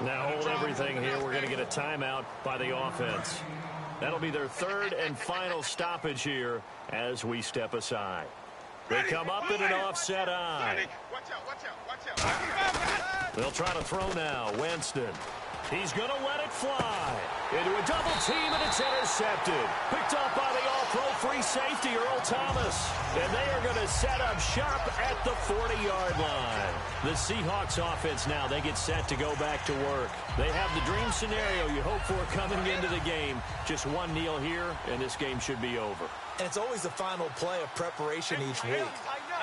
Now, hold everything here. We're going to get a timeout by the offense. That'll be their third and final stoppage here as we step aside. They come up in an offset eye. They'll try to throw now. Winston. He's going to let it fly. Into a double team, and it's intercepted. Picked up by the all-pro free safety, Earl Thomas. And they are going to set up shop at the 40-yard line. The Seahawks offense now, they get set to go back to work. They have the dream scenario you hope for coming into the game. Just one kneel here, and this game should be over. And it's always the final play of preparation each week.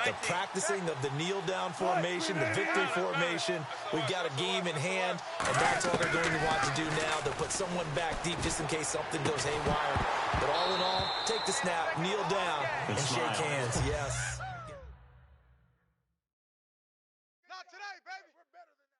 The practicing of the kneel-down formation, the victory formation. We've got a game in hand, and that's all they're going to want to do now. They'll put someone back deep just in case something goes haywire. But all in all, take the snap, kneel down, and shake hands. Yes. Not today, baby. We're better than